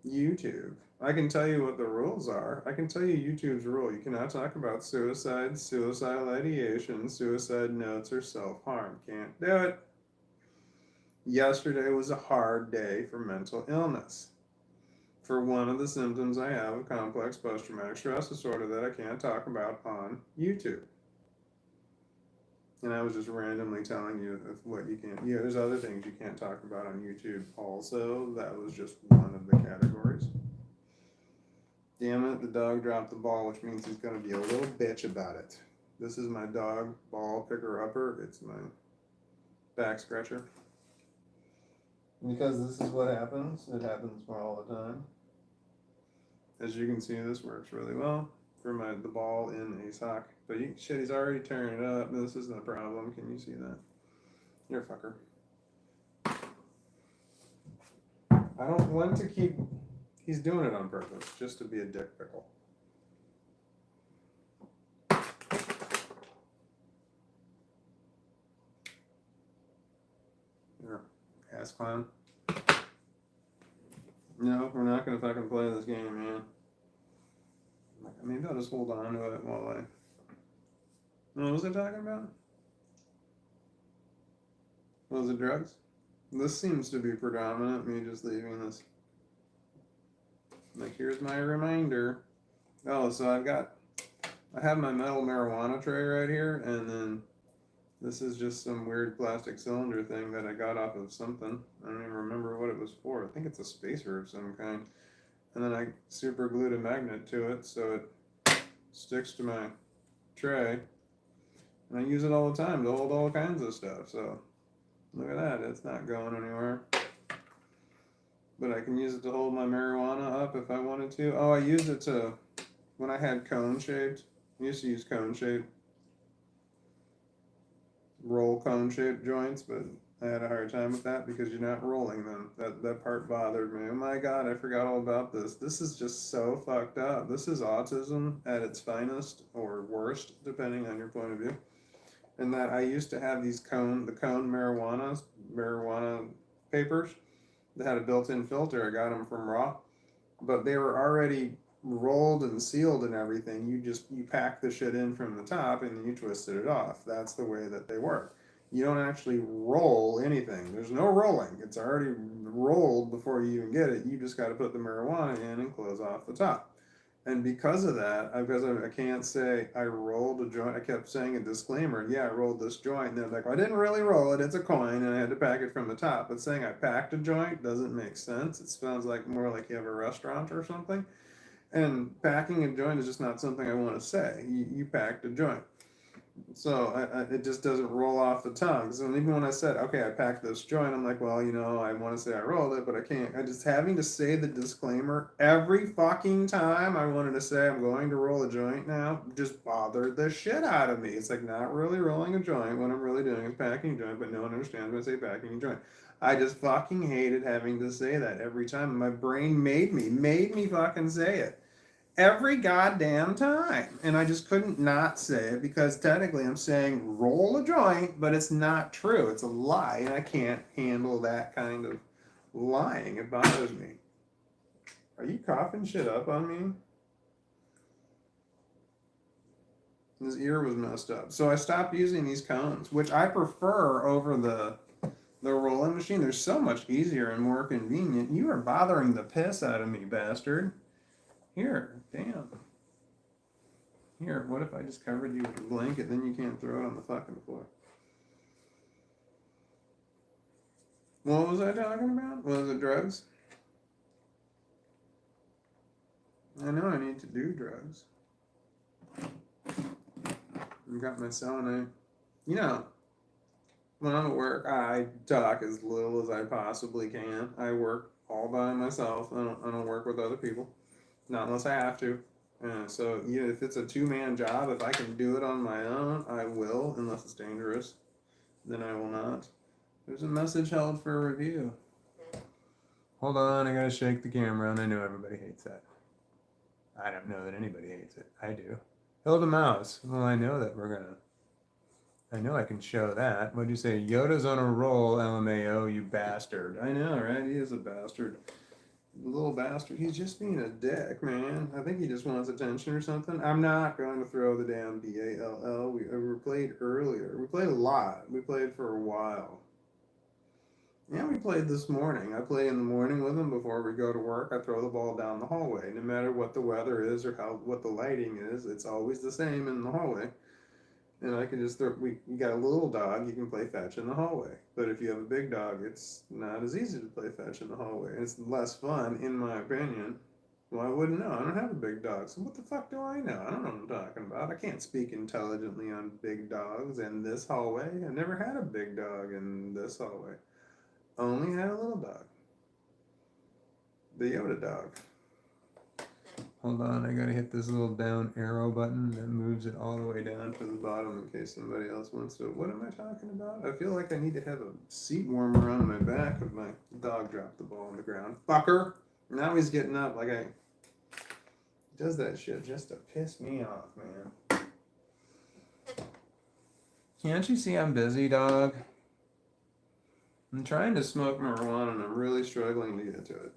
YouTube. I can tell you what the rules are. I can tell you YouTube's rule. You cannot talk about suicide, suicidal ideation, suicide notes, or self-harm. Can't do it. Yesterday was a hard day for mental illness. For one of the symptoms I have of complex post-traumatic stress disorder that I can't talk about on YouTube. And I was just randomly telling you what you can't. Yeah, there's other things you can't talk about on YouTube also. That was just one of the categories. Damn it, the dog dropped the ball, which means he's going to be a little bitch about it. This is my dog ball picker-upper. It's my back scratcher. Because this is what happens. It happens all the time. As you can see, this works really well for the ball in a sock. But he's already tearing it up. This isn't a problem. Can you see that? You're a fucker. I don't want to keep... He's doing it on purpose, just to be a dick pickle. Here, ass clown. No, we're not going to fucking play this game, man. Maybe I'll just hold on to it while I... What was I talking about? Was it drugs? This seems to be predominant, me just leaving this. Like, here's my reminder. Oh, so I have my metal marijuana tray right here, and then this is just some weird plastic cylinder thing that I got off of something. I don't even remember what it was for. I think it's a spacer of some kind. And then I super glued a magnet to it so it sticks to my tray. And I use it all the time to hold all kinds of stuff. So look at that. It's not going anywhere. But I can use it to hold my marijuana up if I wanted to. Oh, I used it to, when I had cone-shaped, I used to use cone-shaped, roll cone-shaped joints, but I had a hard time with that because you're not rolling them. That part bothered me. Oh my God, I forgot all about this. This is just so fucked up. This is autism at its finest, or worst, depending on your point of view. And that I used to have these cone marijuana papers that had a built-in filter. I got them from Raw, but they were already rolled and sealed and everything. You pack the shit in from the top and then you twisted it off. That's the way that they work. You don't actually roll anything. There's no rolling. It's already rolled before you even get it. You just got to put the marijuana in and close off the top. And because of that, because I can't say I rolled a joint, I kept saying a disclaimer, yeah, I rolled this joint, and they're like, I didn't really roll it, it's a coin, and I had to pack it from the top. But saying I packed a joint doesn't make sense. It sounds like more like you have a restaurant or something. And packing a joint is just not something I want to say. You packed a joint. So it just doesn't roll off the tongue. So even when I said, okay, I packed this joint, I'm like, well, I want to say I rolled it, but I can't. I just having to say the disclaimer every fucking time I wanted to say I'm going to roll a joint now just bothered the shit out of me. It's like not really rolling a joint. What I'm really doing is packing a joint, but no one understands when I say packing a joint. I just fucking hated having to say that every time. My brain made me fucking say it. every goddamn time. And I just couldn't not say it because technically I'm saying roll a joint, but it's not true. It's a lie, and I can't handle that kind of lying. It bothers me. Are you coughing shit up on me? His ear was messed up. So I stopped using these cones, which I prefer over the rolling machine. They're so much easier and more convenient. You are bothering the piss out of me, bastard. Here, damn. Here, what if I just covered you with a blanket? Then you can't throw it on the fucking floor. What was I talking about? Was it drugs? I know I need to do drugs. I got my selenite. You know, when I'm at work, I talk as little as I possibly can. I work all by myself. I don't work with other people, not unless I have to. So yeah, if it's a two-man job, if I can do it on my own, I will. Unless it's dangerous, then I will not. There's a message held for review. Hold on, I gotta shake the camera, and I know everybody hates that. I don't know that anybody hates it. I do. Hilda Mouse. Well, I know that I know I can show that. What'd you say? Yoda's on a roll, LMAO, you bastard. I know, right? He is a bastard. The little bastard. He's just being a dick, man. I think he just wants attention or something. I'm not going to throw the damn BALL. We played earlier. We played a lot. We played for a while. Yeah, we played this morning. I play in the morning with him before we go to work. I throw the ball down the hallway. No matter what the weather is or what the lighting is, it's always the same in the hallway. And I can just throw. You got a little dog, you can play fetch in the hallway. But if you have a big dog, it's not as easy to play fetch in the hallway. It's less fun, in my opinion. Well, I wouldn't know. I don't have a big dog, so what the fuck do I know? I don't know what I'm talking about. I can't speak intelligently on big dogs in this hallway. I never had a big dog in this hallway. Only had a little dog. The Yoda dog. Hold on, I gotta hit this little down arrow button that moves it all the way down to the bottom in case somebody else wants to. What am I talking about? I feel like I need to have a seat warmer on my back if my dog dropped the ball on the ground. Fucker! Now he's getting up like he does that shit just to piss me off, man. Can't you see I'm busy, dog? I'm trying to smoke marijuana and I'm really struggling to get to it.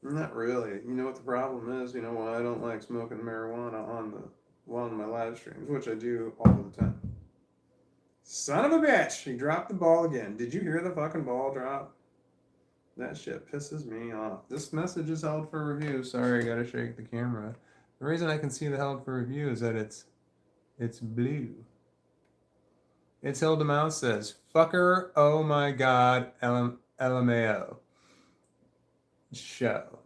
Not really. You know what the problem is? You know why I don't like smoking marijuana on my live streams, which I do all the time. Son of a bitch! He dropped the ball again. Did you hear the fucking ball drop? That shit pisses me off. This message is held for review. Sorry, I gotta shake the camera. The reason I can see the held for review is that it's blue. It's Hilda Mouse says, fucker, oh my god, LMAO. Show.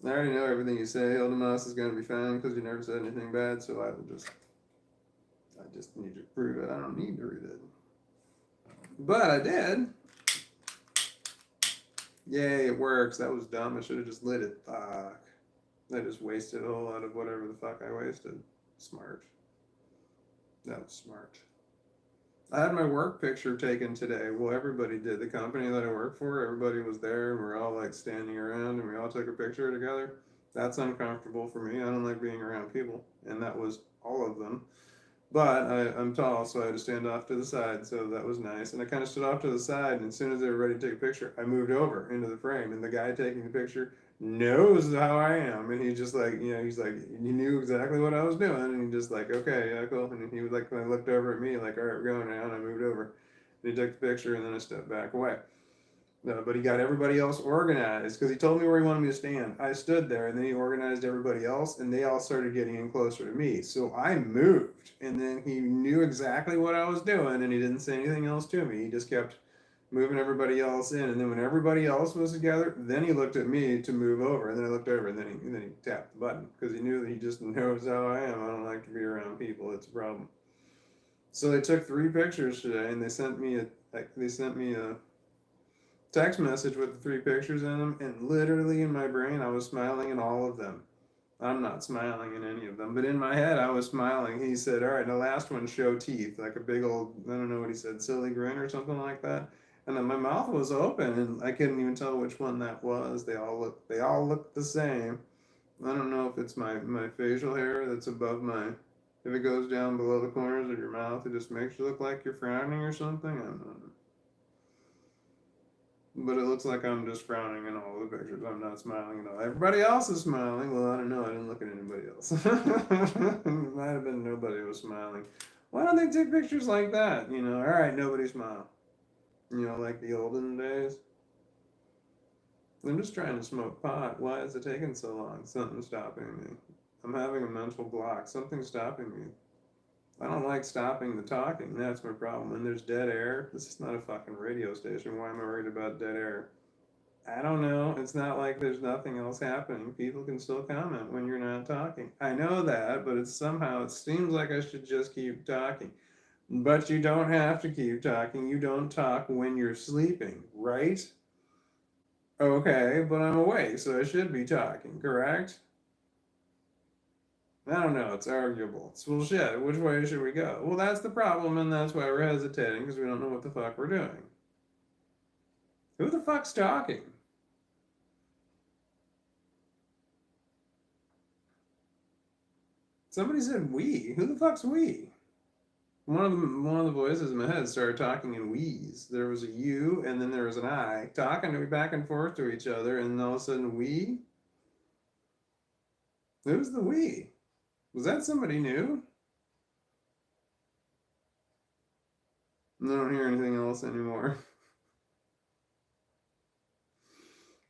I already know everything you say. Hilda Mouse is going to be fine because you never said anything bad, so I just need to prove it. I don't need to read it. But I did. Yay, it works. That was dumb. I should have just lit it. Fuck. I just wasted a whole lot of whatever the fuck I wasted. Smart. That was smart. I had my work picture taken today. Well, everybody did. The company that I work for, everybody was there, and we're all like standing around, and we all took a picture together. That's uncomfortable for me. I don't like being around people, and that was all of them. But I'm tall, so I had to stand off to the side, so that was nice. And I kind of stood off to the side, and as soon as they were ready to take a picture, I moved over into the frame, and the guy taking the picture knows how I am, and he just like, he's like, he knew exactly what I was doing, and he just like, okay, yeah, cool. And he was like, I looked over at me like, all right, we're going now, and I moved over. And he took the picture, and then I stepped back away. But he got everybody else organized because he told me where he wanted me to stand. I stood there, and then he organized everybody else, and they all started getting in closer to me. So I moved, and then he knew exactly what I was doing, and he didn't say anything else to me. He just kept moving everybody else in, and then when everybody else was together, then he looked at me to move over, and then I looked over, and then he tapped the button because he knew that he just knows how I am. I don't like to be around people. It's a problem. So they took 3 pictures today, and they sent me a text message with the 3 pictures in them, and literally in my brain I was smiling in all of them. I'm not smiling in any of them, but in my head I was smiling. He said, all right, the last one, show teeth, like a big old, I don't know what he said, silly grin or something like that. And then my mouth was open, and I couldn't even tell which one that was. They all look the same. I don't know if it's my facial hair that's above my, if it goes down below the corners of your mouth, it just makes you look like you're frowning or something. I don't know. But it looks like I'm just frowning in all the pictures. I'm not smiling at all. Everybody else is smiling. Well, I don't know. I didn't look at anybody else. It might have been nobody was smiling. Why don't they take pictures like that? You know, all right, nobody smile. You know, like the olden days. I'm just trying to smoke pot. Why is it taking so long? Something's stopping me. I'm having a mental block. Something's stopping me. I don't like stopping the talking. That's my problem. When there's dead air, this is not a fucking radio station. Why am I worried about dead air? I don't know. It's not like there's nothing else happening. People can still comment when you're not talking. I know that, but it's somehow, it seems like I should just keep talking. But you don't have to keep talking. You don't talk when you're sleeping, right? Okay, but I'm awake, so I should be talking, correct? I don't know, it's arguable. It's bullshit. Which way should we go? Well, that's the problem, and that's why we're hesitating, because we don't know what the fuck we're doing. Who the fuck's talking? Somebody said we. Who the fuck's we? One of the voices in my head started talking in we's. There was a you, and then there was an I, talking to back and forth to each other, and all of a sudden we? Who's the we? Was that somebody new? I don't hear anything else anymore.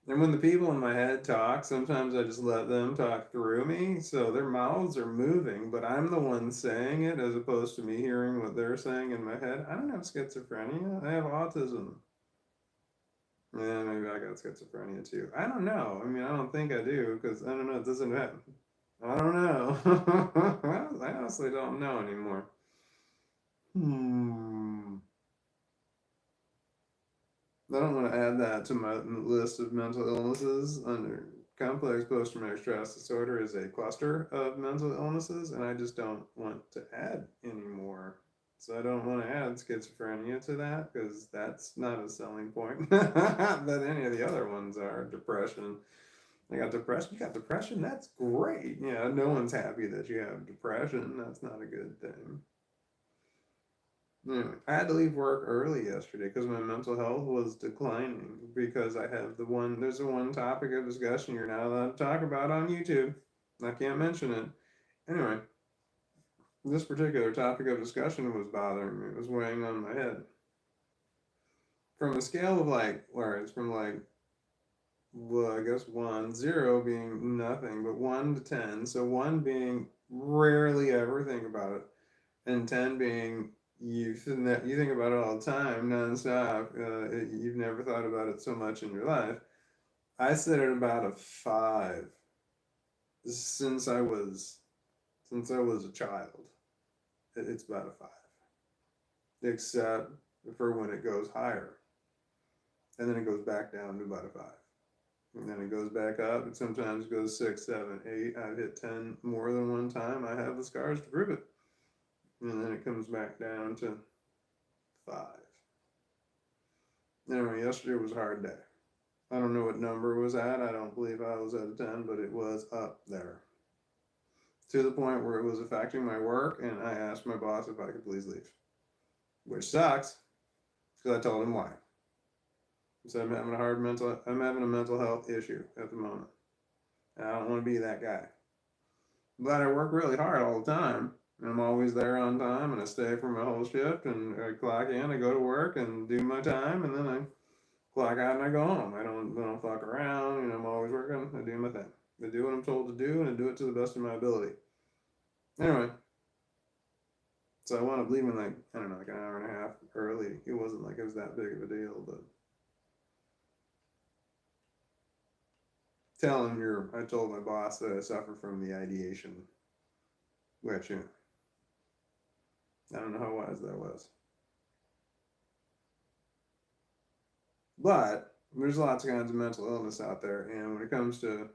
And when the people in my head talk, sometimes I just let them talk through me. So their mouths are moving, but I'm the one saying it as opposed to me hearing what they're saying in my head. I don't have schizophrenia. I have autism. Yeah, maybe I got schizophrenia too. I don't know. I mean, I don't think I do because I don't know. It doesn't happen. I don't know. I honestly don't know anymore. Hmm. I don't want to add that to my list of mental illnesses. Under complex post-traumatic stress disorder is a cluster of mental illnesses, and I just don't want to add anymore. So I don't want to add schizophrenia to that because that's not a selling point that any of the other ones are. Depression. I got depression. You got depression? That's great. Yeah, no one's happy that you have depression. That's not a good thing. Anyway, I had to leave work early yesterday because my mental health was declining because there's the one topic of discussion you're not allowed to talk about on YouTube. I can't mention it. Anyway, this particular topic of discussion was bothering me. It was weighing on my head. From a scale of like, where it's from like, well, I guess 0 being nothing, but 1 to 10. So 1 being rarely ever think about it, and 10 being you think about it all the time, nonstop. You've never thought about it so much in your life. I sit at about a 5 since I was a child. It's about a 5, except for when it goes higher, and then it goes back down to about a 5, and then it goes back up. It sometimes goes 6, 7, 8. I've hit 10 more than one time. I have the scars to prove it, and then it comes back down to 5. Anyway, yesterday was a hard day. I don't know what number it was at. I don't believe I was at a 10, but it was up there. To the point where it was affecting my work, and I asked my boss if I could please leave. Which sucks, because I told him why. I said I'm having a mental health issue at the moment. And I don't want to be that guy. But I work really hard all the time. And I'm always there on time, and I stay for my whole shift, and I clock in, I go to work and do my time, and then I clock out and I go home. I don't fuck around. I'm always working. I do my thing. I do what I'm told to do, and I do it to the best of my ability. Anyway, so I wound up leaving like, I don't know, like an hour and a half early. It wasn't like it was that big of a deal, but I told my boss that I suffer from the ideation, which, I don't know how wise that was. But there's lots of kinds of mental illness out there, and when it comes to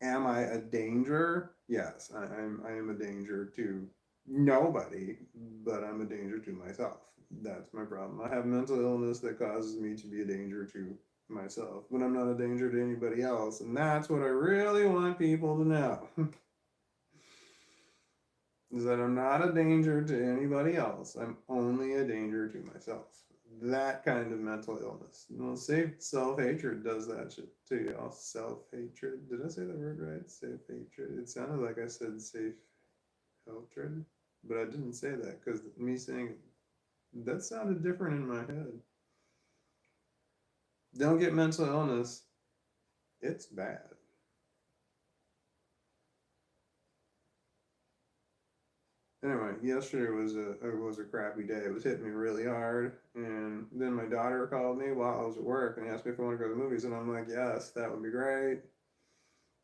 am I a danger? Yes, I am a danger to nobody, but I'm a danger to myself. That's my problem. I have mental illness that causes me to be a danger to myself, but I'm not a danger to anybody else. And that's what I really want people to know. Is that I'm not a danger to anybody else. I'm only a danger to myself. That kind of mental illness. Well, safe self-hatred does that shit to y'all. Self-hatred. Did I say that word right? Safe-hatred. It sounded like I said safe-hatred, but I didn't say that because me saying that sounded different in my head. Don't get mental illness. It's bad. Anyway, yesterday was a crappy day. It was hitting me really hard, and then my daughter called me while I was at work and asked me if I want to go to the movies, and I'm like, yes, that would be great.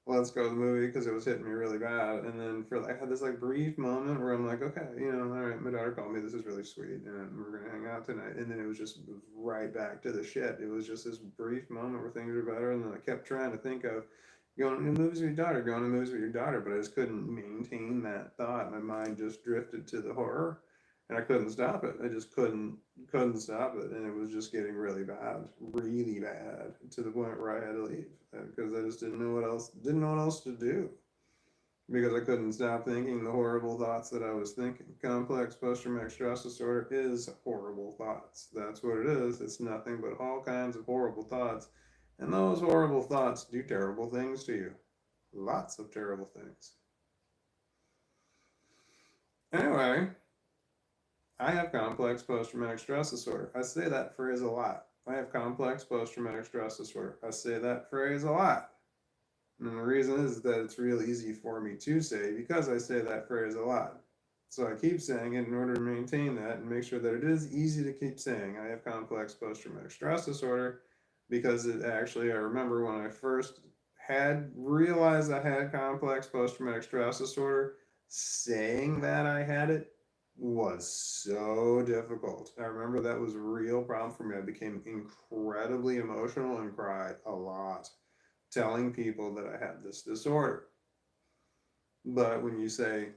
Let's go to the movie because it was hitting me really bad. And then I had this like brief moment where I'm like, okay, all right, my daughter called me. This is really sweet, and we're gonna hang out tonight. And then it was right back to the shit. It was just this brief moment where things were better, and then I kept trying to think of going to movies with your daughter, going to movies with your daughter, but I just couldn't maintain that thought. My mind just drifted to the horror, and I couldn't stop it. I just couldn't stop it, and it was just getting really bad, to the point where I had to leave because I just didn't know what else to do because I couldn't stop thinking the horrible thoughts that I was thinking. Complex post-traumatic stress disorder is horrible thoughts. That's what it is. It's nothing but all kinds of horrible thoughts. And those horrible thoughts do terrible things to you. Lots of terrible things. Anyway, I have complex post-traumatic stress disorder. I say that phrase a lot. I have complex post-traumatic stress disorder. I say that phrase a lot. And the reason is that it's real easy for me to say because I say that phrase a lot. So I keep saying it in order to maintain that and make sure that it is easy to keep saying I have complex post-traumatic stress disorder because it actually, I remember when I first had realized I had complex post-traumatic stress disorder, saying that I had it was so difficult. I remember that was a real problem for me. I became incredibly emotional and cried a lot telling people that I had this disorder. But when you say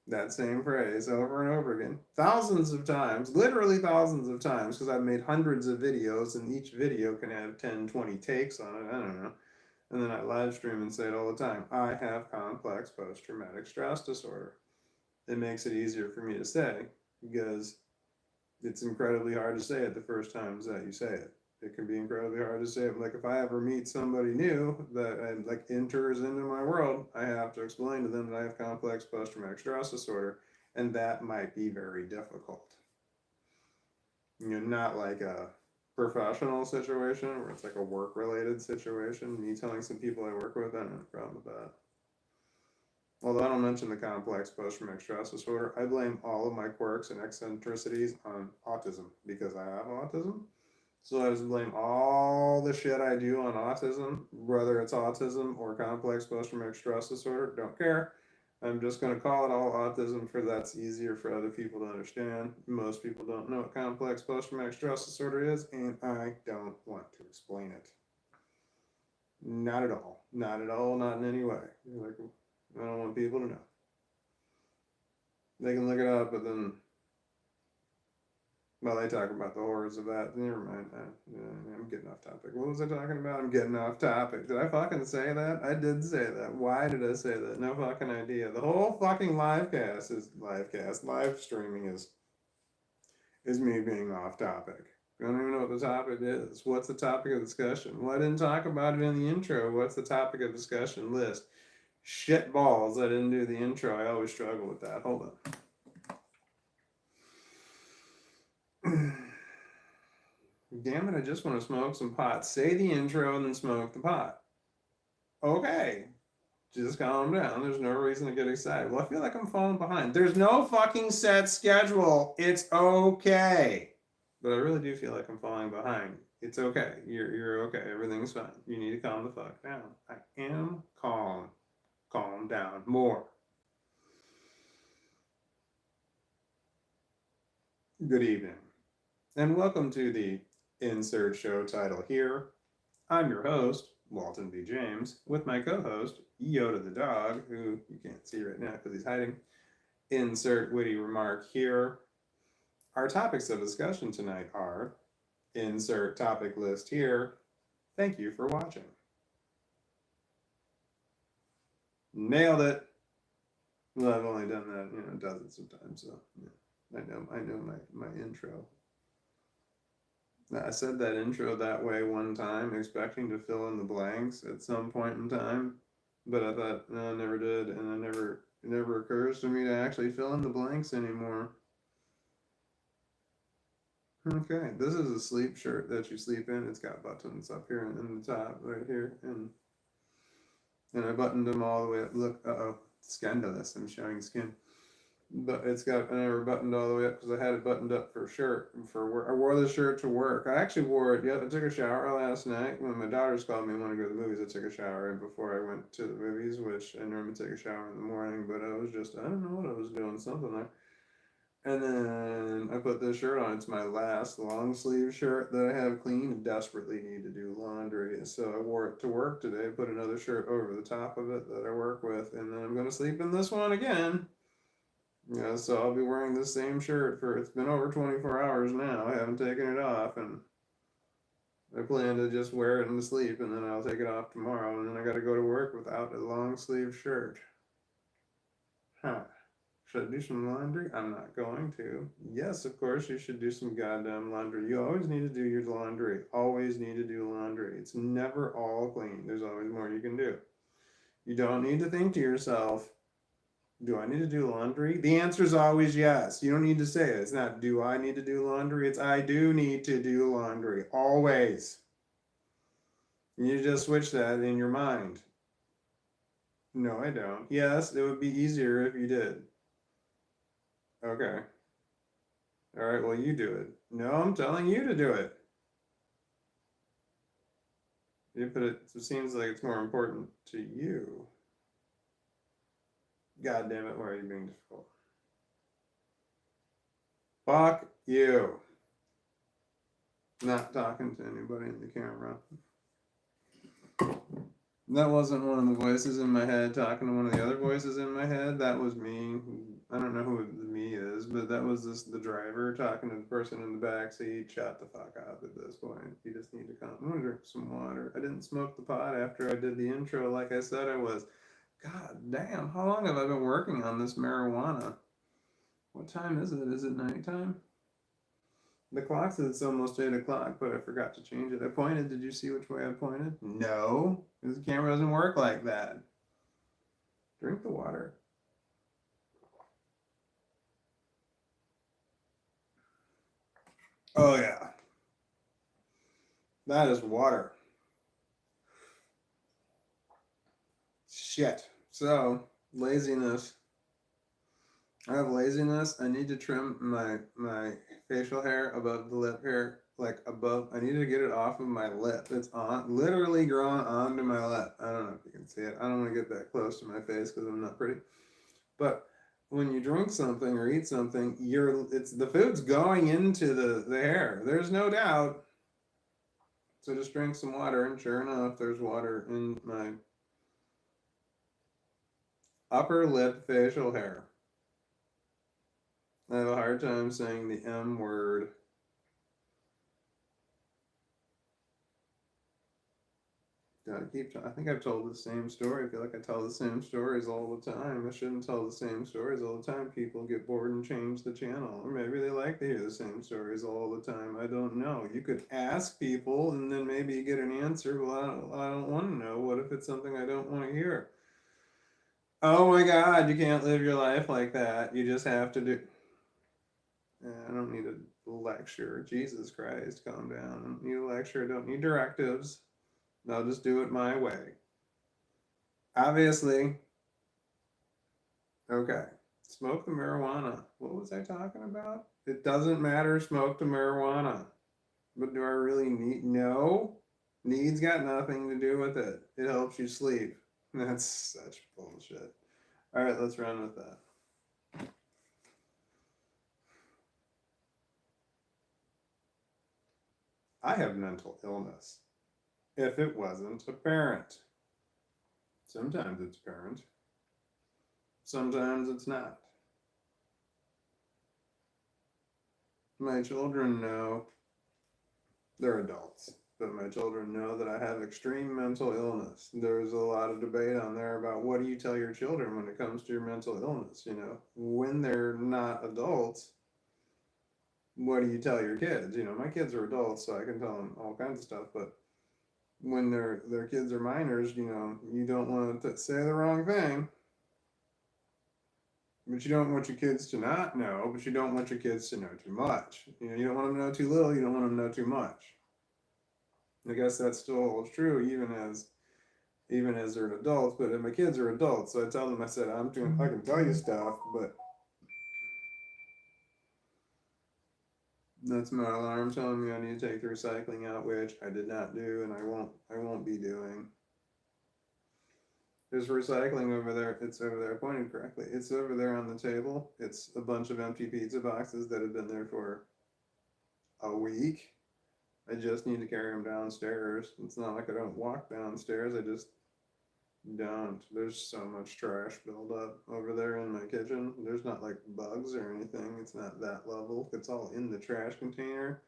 that same phrase over and over again, thousands of times, literally thousands of times, because I've made hundreds of videos and each video can have 10, 20 takes on it, I don't know. And then I live stream and say it all the time. I have complex post-traumatic stress disorder. It makes it easier for me to say because it's incredibly hard to say it the first times that you say it. It can be incredibly hard to say it. Like if I ever meet somebody new that like enters into my world, I have to explain to them that I have complex post-traumatic stress disorder, and that might be very difficult. Not like a professional situation where it's like a work-related situation. Me telling some people I work with, I don't have a problem with that. Although I don't mention the complex post-traumatic stress disorder, I blame all of my quirks and eccentricities on autism because I have autism. So I just blame all the shit I do on autism, whether it's autism or complex post-traumatic stress disorder, don't care. I'm just going to call it all autism for that's easier for other people to understand. Most people don't know what complex post-traumatic stress disorder is, and I don't want to explain it. Not at all. Not at all, not in any way. Like, I don't want people to know. They can look it up, but then well, they talk about the horrors of that. Never mind. I'm getting off topic. What was I talking about? I'm getting off topic. Did I fucking say that? I did say that. Why did I say that? No fucking idea. The whole fucking live streaming is me being off topic. I don't even know what the topic is. What's the topic of discussion? Well, I didn't talk about it in the intro. What's the topic of discussion list? Shit balls. I didn't do the intro. I always struggle with that. Hold on. Damn it, I just want to smoke some pot. Say the intro and then smoke the pot. Okay. Just calm down. There's no reason to get excited. Well, I feel like I'm falling behind. There's no fucking set schedule. It's okay. But I really do feel like I'm falling behind. It's okay. You're okay. Everything's fine. You need to calm the fuck down. I am calm. Calm down more. Good evening. And welcome to the insert show title here. I'm your host, Walton B. James, with my co-host, Yoda the dog, who you can't see right now because he's hiding. insert witty remark here. Our topics of discussion tonight are insert topic list here. Thank you for watching. Nailed it. Well, I've only done that, dozens of times, so yeah. I know my intro. I said that intro that way one time, expecting to fill in the blanks at some point in time, but I thought, no, I never did, and it never occurs to me to actually fill in the blanks anymore. Okay, this is a sleep shirt that you sleep in. It's got buttons up here and in the top right here, and I buttoned them all the way up. Look, scandalous! I'm showing skin, but I never buttoned all the way up because I had it buttoned up for work. I wore the shirt to work. I actually wore it. I took a shower last night when my daughters called me and wanted to go to the movies. I took a shower right before I went to the movies, which I normally take a shower in the morning, but I don't know what I was doing, something like. And then I put this shirt on. It's my last long sleeve shirt that I have clean and desperately need to do laundry. So I wore it to work today, put another shirt over the top of it that I work with, and then I'm going to sleep in this one again. So I'll be wearing the same shirt it's been over 24 hours now. I haven't taken it off, and I plan to just wear it in the sleep, and then I'll take it off tomorrow, and then I got to go to work without a long sleeve shirt. Huh. Should I do some laundry? I'm not going to. Yes, of course you should do some goddamn laundry. You always need to do your laundry. Always need to do laundry. It's never all clean. There's always more you can do. You don't need to think to yourself, do I need to do laundry? The answer is always yes. You don't need to say it. It's not, do I need to do laundry? It's, I do need to do laundry. Always. You just switch that in your mind. No, I don't. Yes, it would be easier if you did. Okay. All right, well, you do it. No, I'm telling you to do it. But it seems like it's more important to you. God damn it, why are you being difficult? Fuck you. Not talking to anybody in the camera. That wasn't one of the voices in my head talking to one of the other voices in my head. That was me. I don't know who the me is, but that was the driver talking to the person in the back seat. Shut the fuck up at this point. You just need to come. I'm gonna drink some water. I didn't smoke the pot after I did the intro like I said I was. God damn, how long have I been working on this marijuana? What time is it? Is it nighttime? The clock says it's almost 8 o'clock, but I forgot to change it. I pointed. Did you see which way I pointed? No, because the camera doesn't work like that. Drink the water. Oh, yeah. That is water. Shit. So, laziness. I have laziness. I need to trim my facial hair above the lip hair, like above. I need to get it off of my lip. It's literally grown onto my lip. I don't know if you can see it. I don't want to get that close to my face because I'm not pretty. But when you drink something or eat something, the food's going into the hair. There's no doubt. So just drink some water, and sure enough, there's water in my upper lip facial hair. I have a hard time saying the M word. I think I've told the same story. I feel like I tell the same stories all the time. I shouldn't tell the same stories all the time. People get bored and change the channel. Or maybe they like to hear the same stories all the time. I don't know. You could ask people and then maybe you get an answer. Well, I don't want to know. What if it's something I don't want to hear? Oh my God, you can't live your life like that. You just have to do... I don't need a lecture. Jesus Christ, calm down. I don't need a lecture. I don't need directives. I'll just do it my way. Obviously. Okay. Smoke the marijuana. What was I talking about? It doesn't matter. Smoke the marijuana. But do I really need? No. Needs got nothing to do with it. It helps you sleep. That's such bullshit. All right, let's run with that. I have mental illness. If it wasn't apparent. Sometimes it's apparent. Sometimes it's not. my children know they're adults, but my children know that I have extreme mental illness. There's a lot of debate on there about what do you tell your children when it comes to your mental illness, you know, when they're not adults. What do you tell your kids? You know, my kids are adults, so I can tell them all kinds of stuff, but when their kids are minors, you know, you don't want to say the wrong thing. But you don't want your kids to not know, but you don't want your kids to know too much. You know, you don't want them to know too little, you don't want them to know too much. I guess that still holds true even as they're adults, but my kids are adults, so I tell them, I said, I can tell you stuff, but that's my alarm telling me I need to take the recycling out, which I did not do and I won't be doing. There's recycling over there. It's over there. I pointed correctly. It's over there on the table. It's a bunch of empty pizza boxes that have been there for a week. I just need to carry them downstairs. It's not like I don't walk downstairs. I just don't. There's so much trash built up over there in my kitchen. There's not like bugs or anything. It's not that level. It's all in the trash container,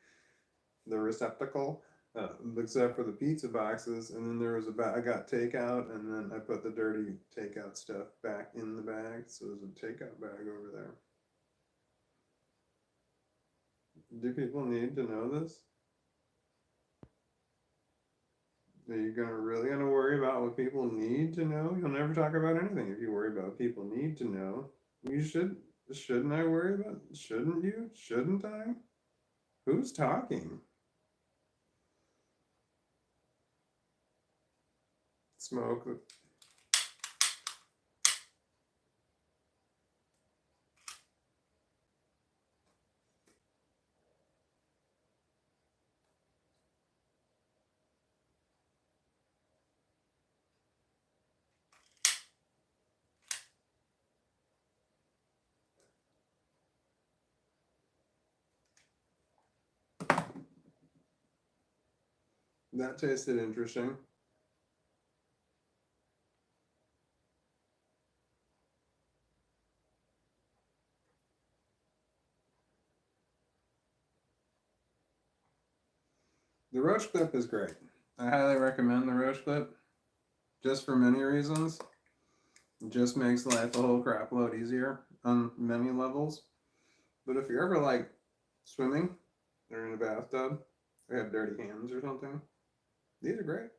the receptacle, except for the pizza boxes. And then there was I got takeout, and then I put the dirty takeout stuff back in the bag. So there's a takeout bag over there. Do people need to know this? Are you really gonna worry about what people need to know? You'll never talk about anything if you worry about what people need to know. You should. Shouldn't I worry about? Shouldn't you? Shouldn't I? Who's talking? Smoke. That tasted interesting. The roach clip is great. I highly recommend the roach clip, just for many reasons. It just makes life a whole crap load easier on many levels. But if you're ever like swimming or in a bathtub or have dirty hands or something, these are great.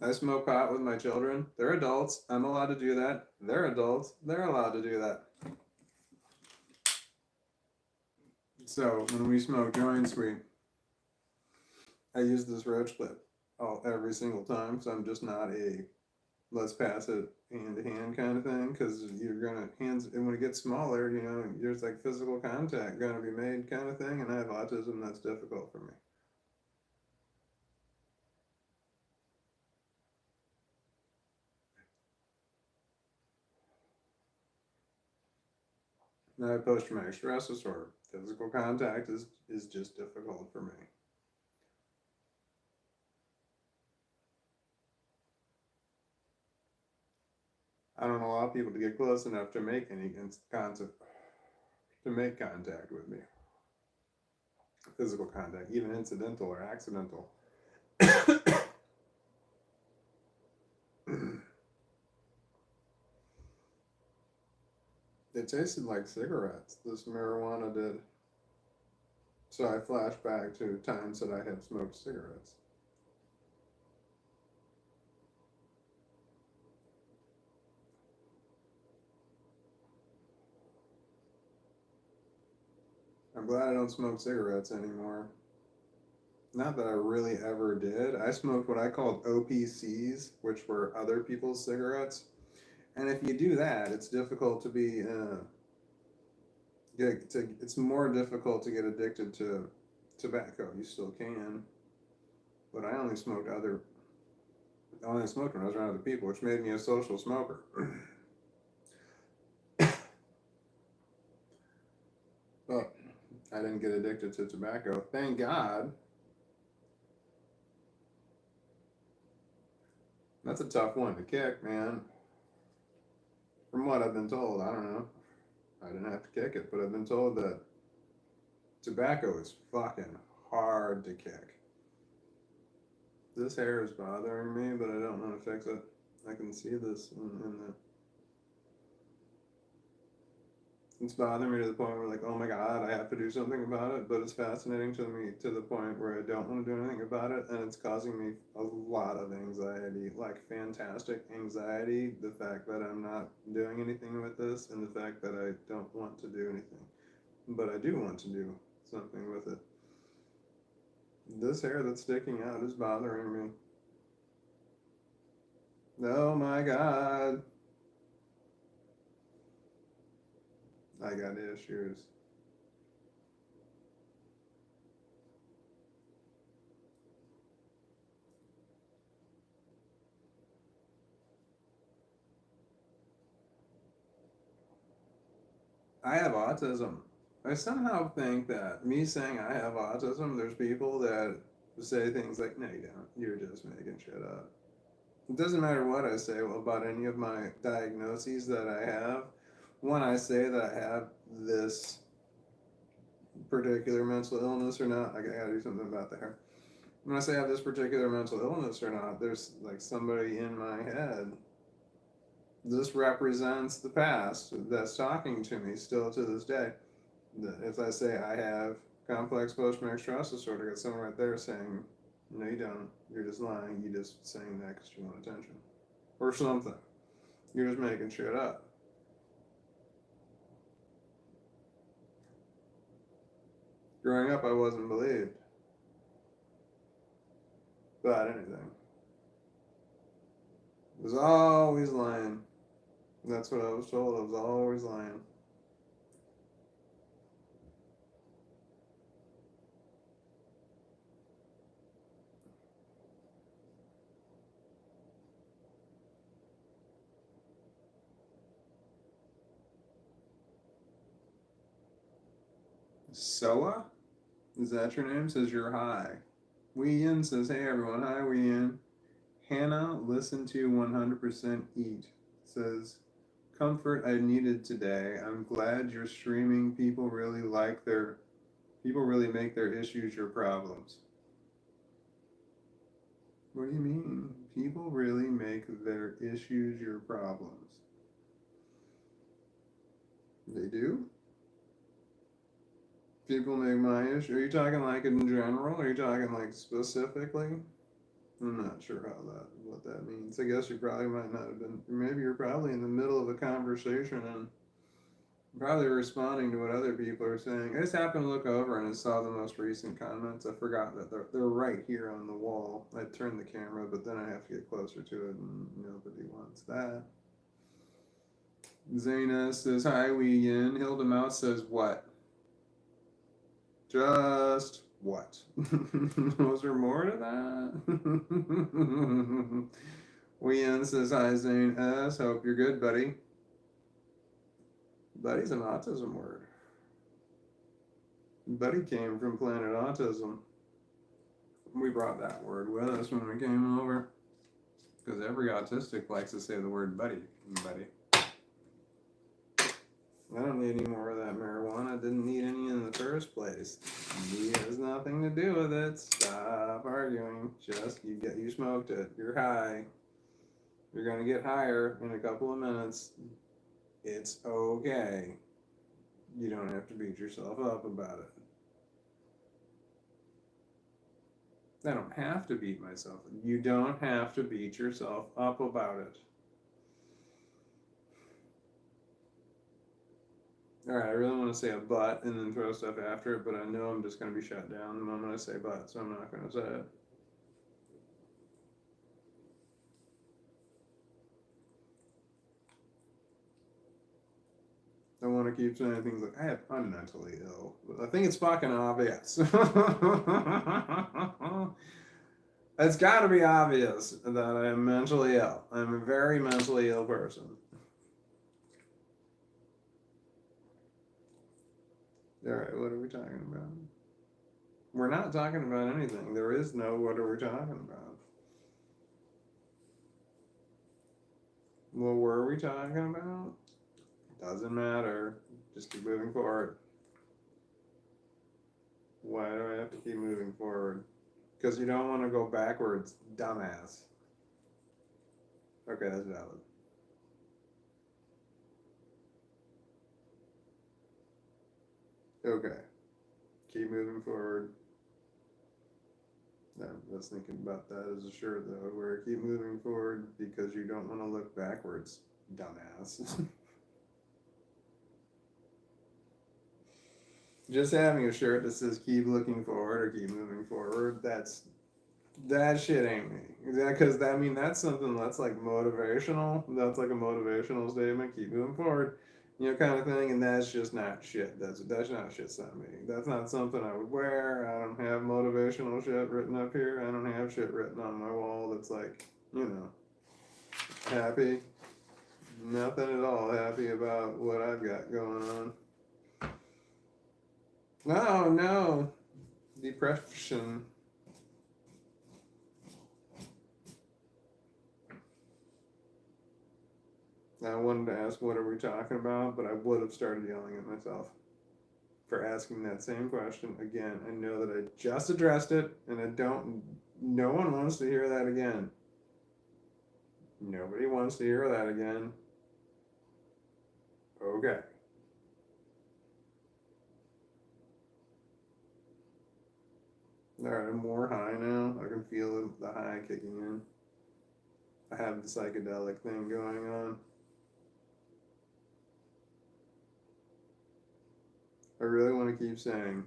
I smoke pot with my children. They're adults. I'm allowed to do that. They're adults. They're allowed to do that. So when we smoke joints, I use this roach clip every single time. So I'm just not a let's pass it hand to hand kind of thing, because you're gonna hands, and when it gets smaller, you know, there's like physical contact gonna be made kind of thing, and I have autism. That's difficult for me. And I have post-traumatic stress disorder. Physical contact is just difficult for me. I don't allow people to get close enough to make any concept to make contact with me. Physical contact, even incidental or accidental. It tasted like cigarettes. This marijuana did. So I flashed back to times that I had smoked cigarettes. I'm glad I don't smoke cigarettes anymore. Not that I really ever did. I smoked what I called OPCs, which were other people's cigarettes. And if you do that, it's difficult to be it's more difficult to get addicted to tobacco. You still can, but I only smoked when I was around other people, which made me a social smoker. But I didn't get addicted to tobacco, thank God. That's a tough one to kick, man. From what I've been told, I don't know. I didn't have to kick it, but I've been told that tobacco is fucking hard to kick. This hair is bothering me, but I don't want to fix it. I can see this in the. It's bothering me to the point where, like, oh my god, I have to do something about it. But it's fascinating to me to the point where I don't want to do anything about it, and it's causing me a lot of anxiety, like fantastic anxiety. The fact that I'm not doing anything with this, and the fact that I don't want to do anything, but I do want to do something with it. This hair that's sticking out is bothering me. Oh my god. I got issues. I have autism. I somehow think that me saying I have autism, there's people that say things like, no, you don't. You're just making shit up. It doesn't matter what I say about any of my diagnoses that I have. When I say that I have this particular mental illness or not, I gotta do something about the hair. When I say I have this particular mental illness or not, there's like somebody in my head. This represents the past that's talking to me still to this day. If I say I have complex post-traumatic stress disorder, I got someone right there saying, no, you don't. You're just lying. You're just saying that because you want attention. Or something. You're just making shit up. Growing up, I wasn't believed about anything. I was always lying. That's what I was told. I was always lying. Soa? Is that your name? Says you're high. Wee Yin says, hey everyone. Hi, Wee Yin. Hannah, listen to 100% eat. Says, comfort I needed today. I'm glad you're streaming. People really make their issues your problems. What do you mean? People really make their issues your problems. They do? People make my issue. Are you talking like in general? Are you talking like specifically? I'm not sure what that means. I guess you probably might not have been. Maybe you're probably in the middle of a conversation and probably responding to what other people are saying. I just happened to look over and I saw the most recent comments. I forgot that they're right here on the wall. I turned the camera, but then I have to get closer to it, and nobody wants that. Zayna says, hi, Wee Yin. Hilda Mouse says, what? Just what? Was there more to that? Wee Yin says, hi, Zane S. Hope you're good, buddy. Buddy's an autism word. Buddy came from Planet Autism. We brought that word with us when we came over. Because every autistic likes to say the word buddy. Buddy. I don't need any more of that marijuana. I didn't need any in the first place. It has nothing to do with it. Stop arguing. Just you smoked it. You're high. You're gonna get higher in a couple of minutes. It's okay. You don't have to beat yourself up about it. I don't have to beat myself. You don't have to beat yourself up about it. Alright, I really want to say a but and then throw stuff after it, but I know I'm just going to be shut down the moment I say but, so I'm not going to say it. I want to keep saying things like, I'm mentally ill. I think it's fucking obvious. It's got to be obvious that I am mentally ill. I'm a very mentally ill person. Alright, what are we talking about? We're not talking about anything. There is no what are we talking about. What were we talking about? Doesn't matter. Just keep moving forward. Why do I have to keep moving forward? Because you don't want to go backwards, dumbass. Okay, that's valid. Okay. Keep moving forward. I was thinking about that as a shirt, though, where keep moving forward because you don't want to look backwards, dumbass. Just having a shirt that says keep looking forward or keep moving forward, that shit ain't me. Because that's something that's like motivational. That's like a motivational statement. Keep moving forward, kind of thing. And that's just not shit. That's not shit on me. That's not something I would wear. I don't have motivational shit written up here. I don't have shit written on my wall that's like, happy. Nothing at all happy about what I've got going on. No, depression. I wanted to ask what are we talking about, but I would have started yelling at myself for asking that same question again. I know that I just addressed it, and no one wants to hear that again. Nobody wants to hear that again. Okay. Alright, I'm more high now. I can feel the high kicking in. I have the psychedelic thing going on. I really want to keep saying,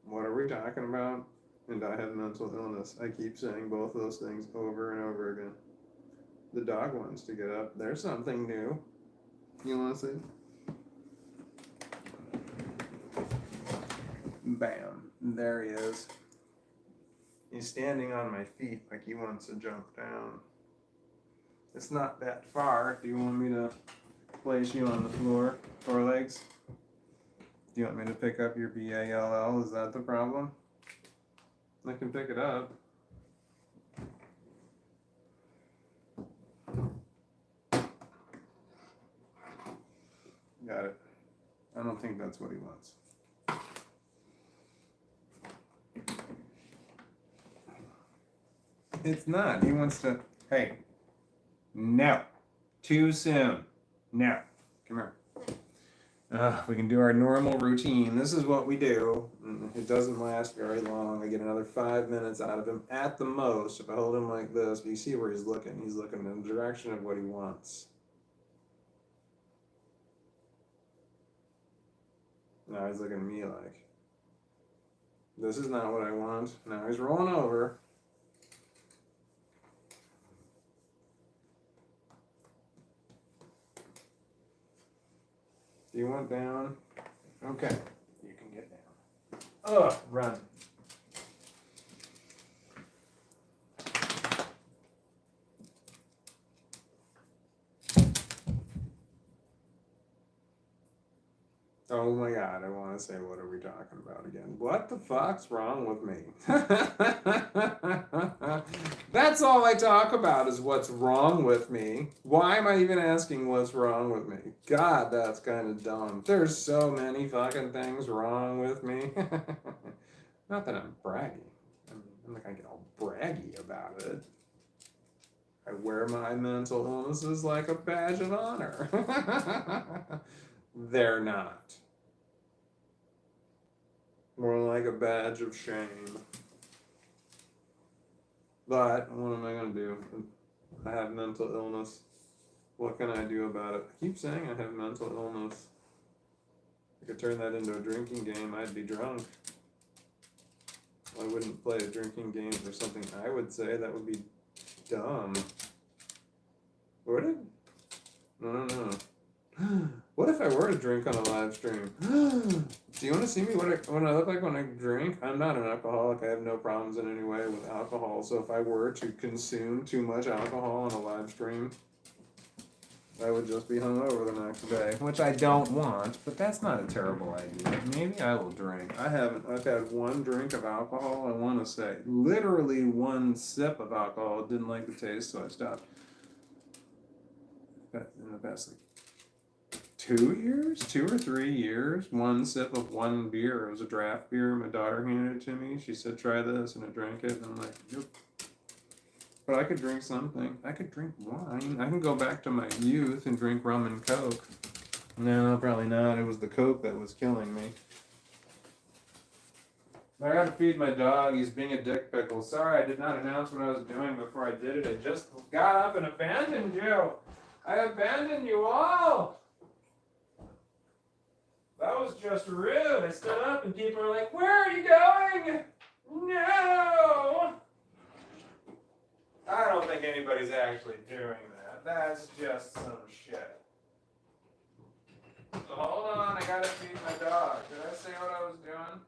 what are we talking about? And I have mental illness. I keep saying both of those things over and over again. The dog wants to get up. There's something new. You want to see? Bam. There he is. He's standing on my feet like he wants to jump down. It's not that far. Do you want me to place you on the floor, forelegs? Do you want me to pick up your BALL? Is that the problem? I can pick it up. Got it. I don't think that's what he wants. It's not. He wants to. Hey. No. Too soon. No. Come here. We can do our normal routine. This is what we do. It doesn't last very long. I get another 5 minutes out of him at the most. If I hold him like this, you see where he's looking. He's looking in the direction of what he wants. Now he's looking at me like, this is not what I want. Now he's rolling over. Do you want down? Okay, you can get down. Ugh, run. Oh my god, I want to say, what are we talking about again? What the fuck's wrong with me? That's all I talk about is what's wrong with me. Why am I even asking what's wrong with me? God, that's kind of dumb. There's so many fucking things wrong with me. Not that I'm braggy. I'm not gonna get all braggy about it. I wear my mental illnesses like a badge of honor. They're not. More like a badge of shame. But what am I going to do? I have mental illness. What can I do about it? I keep saying I have mental illness. I could turn that into a drinking game. I'd be drunk. I wouldn't play a drinking game for something I would say. That would be dumb. Would it? No. What if I were to drink on a live stream? Do you want to see me what I look like when I drink? I'm not an alcoholic. I have no problems in any way with alcohol. So if I were to consume too much alcohol on a live stream, I would just be hungover the next day, which I don't want, but that's not a terrible idea. Maybe I will drink. I've had one drink of alcohol, I want to say. Literally one sip of alcohol. Didn't like the taste, so I stopped. in the past like 2 years, 2 or 3 years, one sip of one beer. It was a draft beer. My daughter handed it to me. She said, "Try this," and I drank it, and I'm like, "Nope." But I could drink something. I could drink wine. I can go back to my youth and drink rum and Coke. No, probably not. It was the Coke that was killing me. I gotta feed my dog. He's being a dick pickle. Sorry, I did not announce what I was doing before I did it. I just got up and abandoned you. I abandoned you all. That was just rude. I stood up and people were like, "Where are you going?" No! I don't think anybody's actually doing that. That's just some shit. So hold on, I gotta feed my dog. Did I say what I was doing?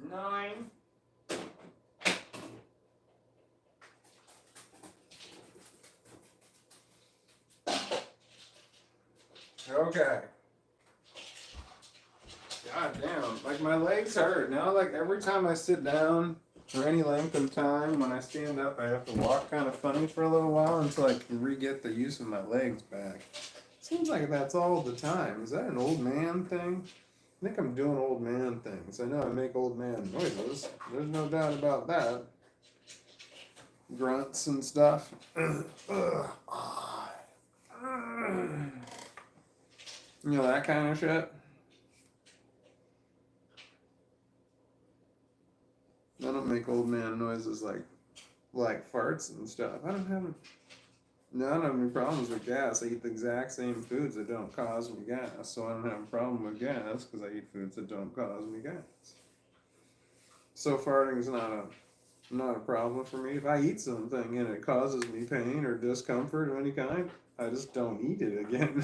9. Okay. God damn, like my legs hurt. Now like every time I sit down for any length of time, when I stand up I have to walk kind of funny for a little while until I can re-get the use of my legs back. Seems like that's all the time. Is that an old man thing? I think I'm doing old man things. I know I make old man noises. There's no doubt about that. Grunts and stuff. You know, that kind of shit. I don't make old man noises like farts and stuff. I don't have any problems with gas. I eat the exact same foods that don't cause me gas, so I don't have a problem with gas because I eat foods that don't cause me gas. So farting is not a problem for me. If I eat something and it causes me pain or discomfort of any kind, I just don't eat it again.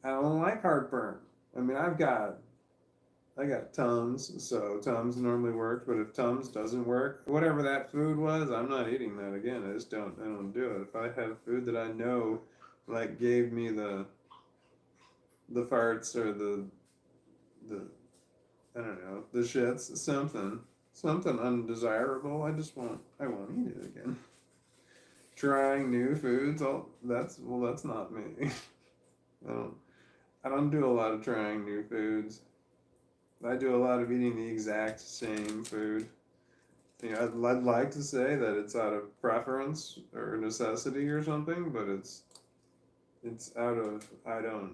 I don't like heartburn. I mean, I got Tums, so Tums normally works, but if Tums doesn't work, whatever that food was, I'm not eating that again. I don't do it. If I have food that I know, like, gave me the farts or the, I don't know, the shits, something undesirable, I won't eat it again. Trying new foods, that's not me. I don't do a lot of trying new foods. I do a lot of eating the exact same food. You know, I'd like to say that it's out of preference or necessity or something, but it's out of agoraphobia.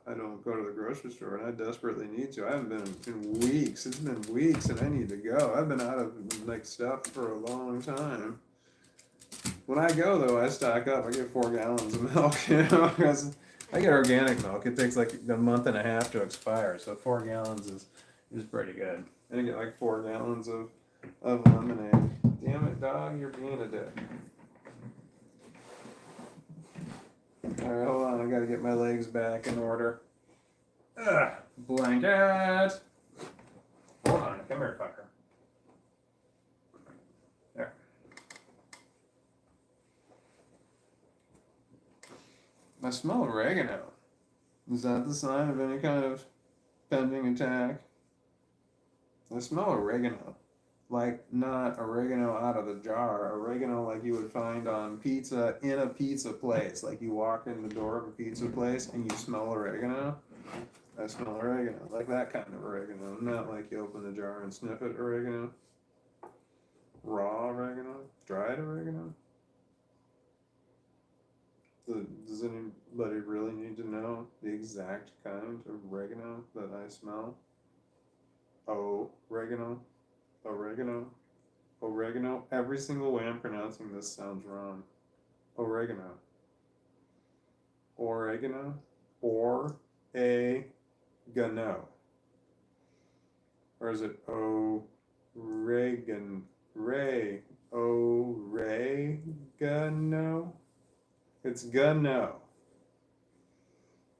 I don't go to the grocery store, and I desperately need to. I haven't been in weeks. It's been weeks, and I need to go. I've been out of like stuff for a long time. When I go though, I stock up. I get 4 gallons of milk, you know, because I get organic milk. It takes like a month and a half to expire, so 4 gallons is pretty good. And I get like 4 gallons of lemonade. Damn it, dog, you're being a dick. Alright, hold on, I gotta get my legs back in order. Ugh, blanket! Hold on, come here, fucker. There. I smell oregano. Is that the sign of any kind of pending attack? I smell oregano. Like, not oregano out of the jar. Oregano like you would find on pizza in a pizza place. Like you walk in the door of a pizza place and you smell oregano. I smell oregano. Like that kind of oregano. Not like you open the jar and sniff it oregano. Raw oregano? Dried oregano? Does anybody really need to know the exact kind of oregano that I smell? Oregano. Every single way I'm pronouncing this sounds wrong. Oregano. Or is it oregano? It's gano.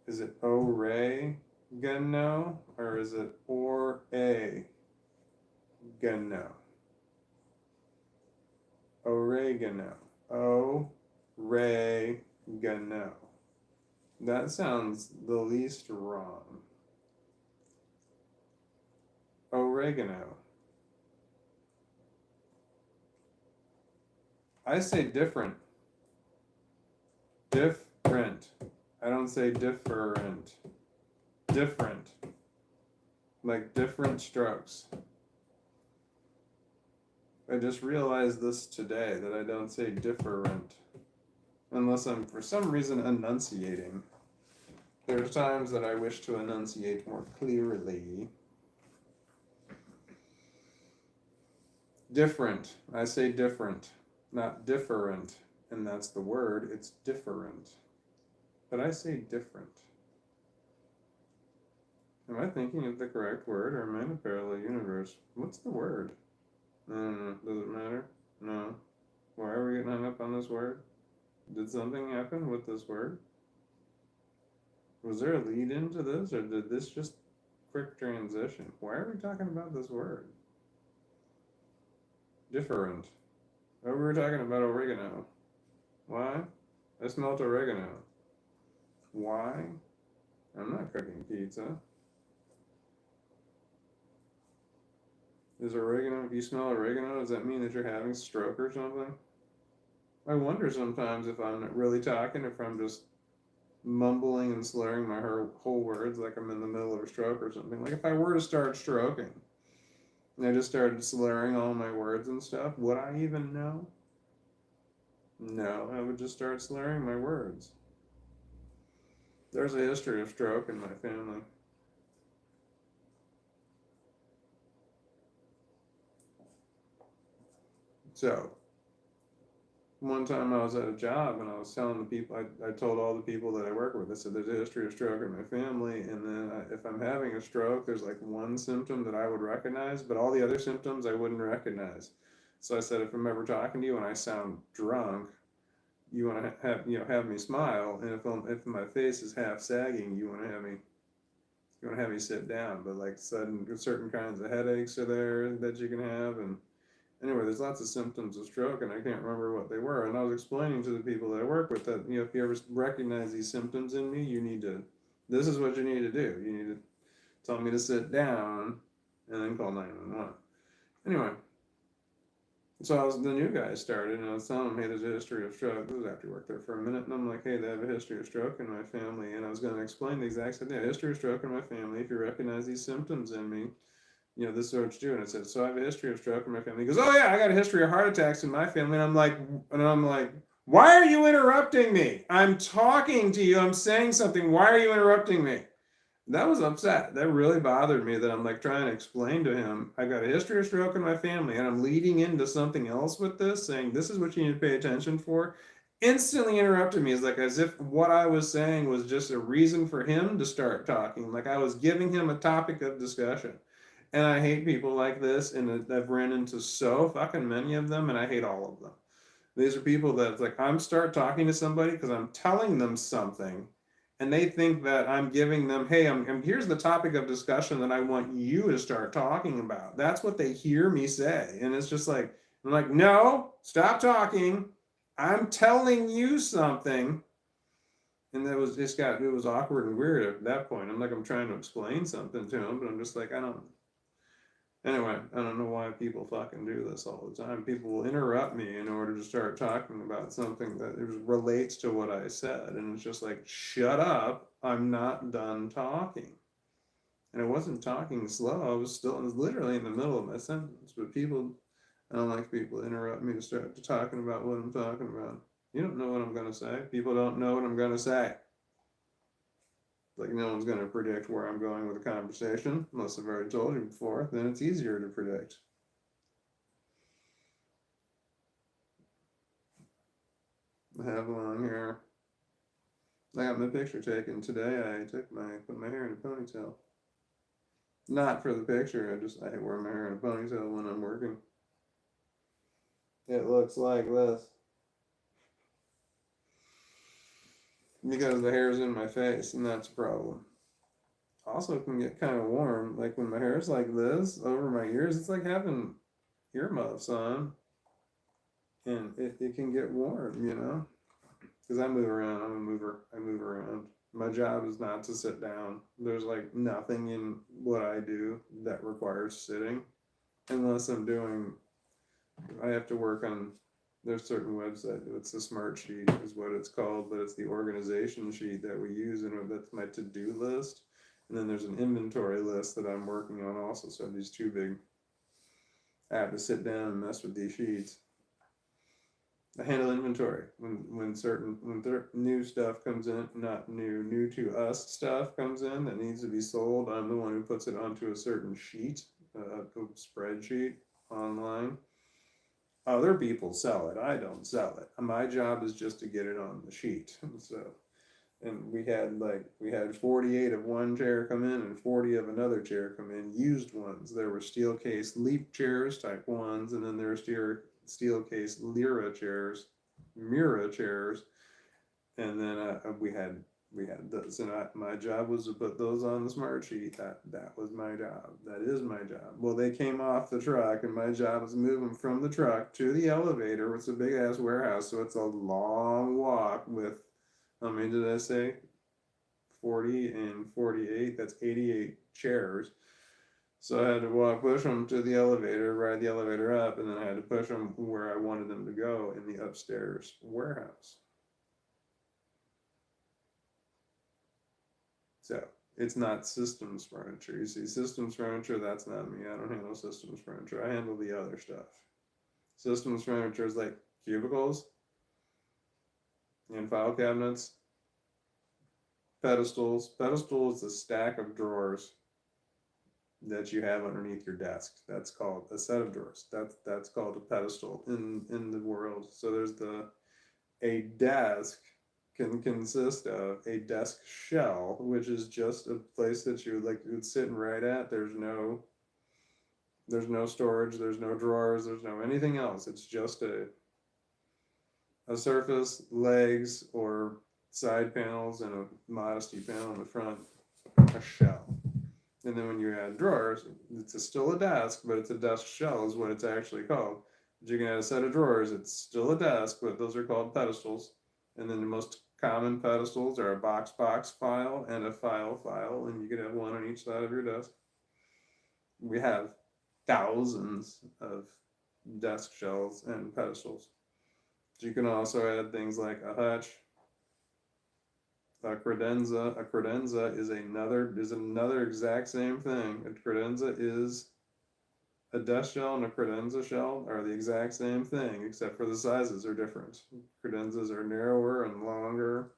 Is it oregano or is it oregano? Oregano. Oregano. That sounds the least wrong. Oregano. I say different. Different. I don't say different. Different. Like different strokes. I just realized this today that I don't say different unless I'm for some reason enunciating. There's times that I wish to enunciate more clearly. Different. I say different, not different. And that's the word. It's different. But I say different. Am I thinking of the correct word or am I in a parallel universe? What's the word? I don't know. Does it matter? No. Why are we getting hung up on this word? Did something happen with this word? Was there a lead into this or did this just quick transition? Why are we talking about this word? Different. Oh, we were talking about oregano. Why? I smelled oregano. Why? I'm not cooking pizza. Is oregano, if you smell oregano, does that mean that you're having a stroke or something? I wonder sometimes if I'm not really talking, if I'm just mumbling and slurring my whole words like I'm in the middle of a stroke or something. Like if I were to start stroking and I just started slurring all my words and stuff, would I even know? No, I would just start slurring my words. There's a history of stroke in my family. So, one time I was at a job and I was telling the people, I told all the people that I work with, I said, there's a history of stroke in my family. And then if I'm having a stroke, there's like one symptom that I would recognize, but all the other symptoms I wouldn't recognize. So I said, if I'm ever talking to you and I sound drunk, you want to have me smile. And if my face is half sagging, you want to have me sit down. But like certain kinds of headaches are there that you can have. And anyway, there's lots of symptoms of stroke, and I can't remember what they were. And I was explaining to the people that I work with that, if you ever recognize these symptoms in me, this is what you need to do. You need to tell me to sit down and then call 911. Anyway, so the new guy started, and I was telling him, hey, there's a history of stroke. This was after he worked there for a minute, and I'm like, hey, they have a history of stroke in my family. And I was going to explain the exact same thing. History of stroke in my family. If you recognize these symptoms in me, this is what you do. And I said, so I have a history of stroke in my family. He goes, oh yeah, I got a history of heart attacks in my family. And I'm like, why are you interrupting me? I'm talking to you. I'm saying something. Why are you interrupting me? That was upset. That really bothered me that I'm like trying to explain to him, I've got a history of stroke in my family and I'm leading into something else with this, saying this is what you need to pay attention for. Instantly interrupted me. It's like as if what I was saying was just a reason for him to start talking. Like I was giving him a topic of discussion. And I hate people like this, and I've ran into so fucking many of them, and I hate all of them. These are people that like I'm start talking to somebody because I'm telling them something, and they think that I'm giving them, hey, here's the topic of discussion that I want you to start talking about. That's what they hear me say, and it's just like I'm like, no, stop talking. I'm telling you something. And it was awkward and weird at that point. I'm trying to explain something to him, but I'm just like, Anyway, I don't know why people fucking do this all the time. People will interrupt me in order to start talking about something that relates to what I said. And it's just like, shut up. I'm not done talking. And I wasn't talking slow. I was literally in the middle of my sentence. But I don't like people to interrupt me to start talking about what I'm talking about. You don't know what I'm going to say. People don't know what I'm going to say. Like no one's going to predict where I'm going with a conversation unless I've already told you before. Then it's easier to predict. I have long hair. I got my picture taken today. Put my hair in a ponytail. Not for the picture. I wear my hair in a ponytail when I'm working. It looks like this because the hair's in my face, and that's a problem. Also, it can get kind of warm. Like when my hair's like this over my ears, it's like having earmuffs on, and it can get warm, because I move around. I'm a mover. I move around. My job is not to sit down. There's like nothing in what I do that requires sitting, unless I have to work on There's certain website. It's a smart sheet is what it's called, but it's the organization sheet that we use, and that's my to-do list. And then there's an inventory list that I'm working on also. So these two big. I have to sit down and mess with these sheets. I handle inventory when new stuff comes in, not new to us stuff comes in that needs to be sold. I'm the one who puts it onto a certain sheet, a spreadsheet online. Other people sell it. I don't sell it. My job is just to get it on the sheet. So, and we had 48 of one chair come in and 40 of another chair come in, used ones. There were steel case leap chairs, type ones, and then there were steel case Lyra chairs, Mira chairs, and then we had those, and my job was to put those on the smart sheet. That was my job. That is my job. Well, they came off the truck, and my job was to move them from the truck to the elevator. It's a big ass warehouse, so it's a long walk with, how many did I say? 40 and 48. That's 88 chairs. So I had to push them to the elevator, ride the elevator up, and then I had to push them where I wanted them to go in the upstairs warehouse. So it's not systems furniture. You see, systems furniture, that's not me. I don't handle systems furniture. I handle the other stuff. Systems furniture is like cubicles and file cabinets, pedestals. Pedestal is a stack of drawers that you have underneath your desk. That's called a set of drawers. That's called a pedestal in the world. So there's a desk can consist of a desk shell, which is just a place that you would sit and write at. There's no storage, there's no drawers, there's no anything else. It's just a surface, legs, or side panels, and a modesty panel in the front, a shell. And then when you add drawers, it's still a desk, but it's a desk shell is what it's actually called. But you can add a set of drawers, it's still a desk, but those are called pedestals. And then the most common pedestals are a box file and a file, and you can have one on each side of your desk. We have thousands of desk shelves and pedestals. You can also add things like a hutch, a credenza. A credenza is another exact same thing. A credenza is a desk shell, and a credenza shell are the exact same thing, except for the sizes are different. Credenzas are narrower and longer,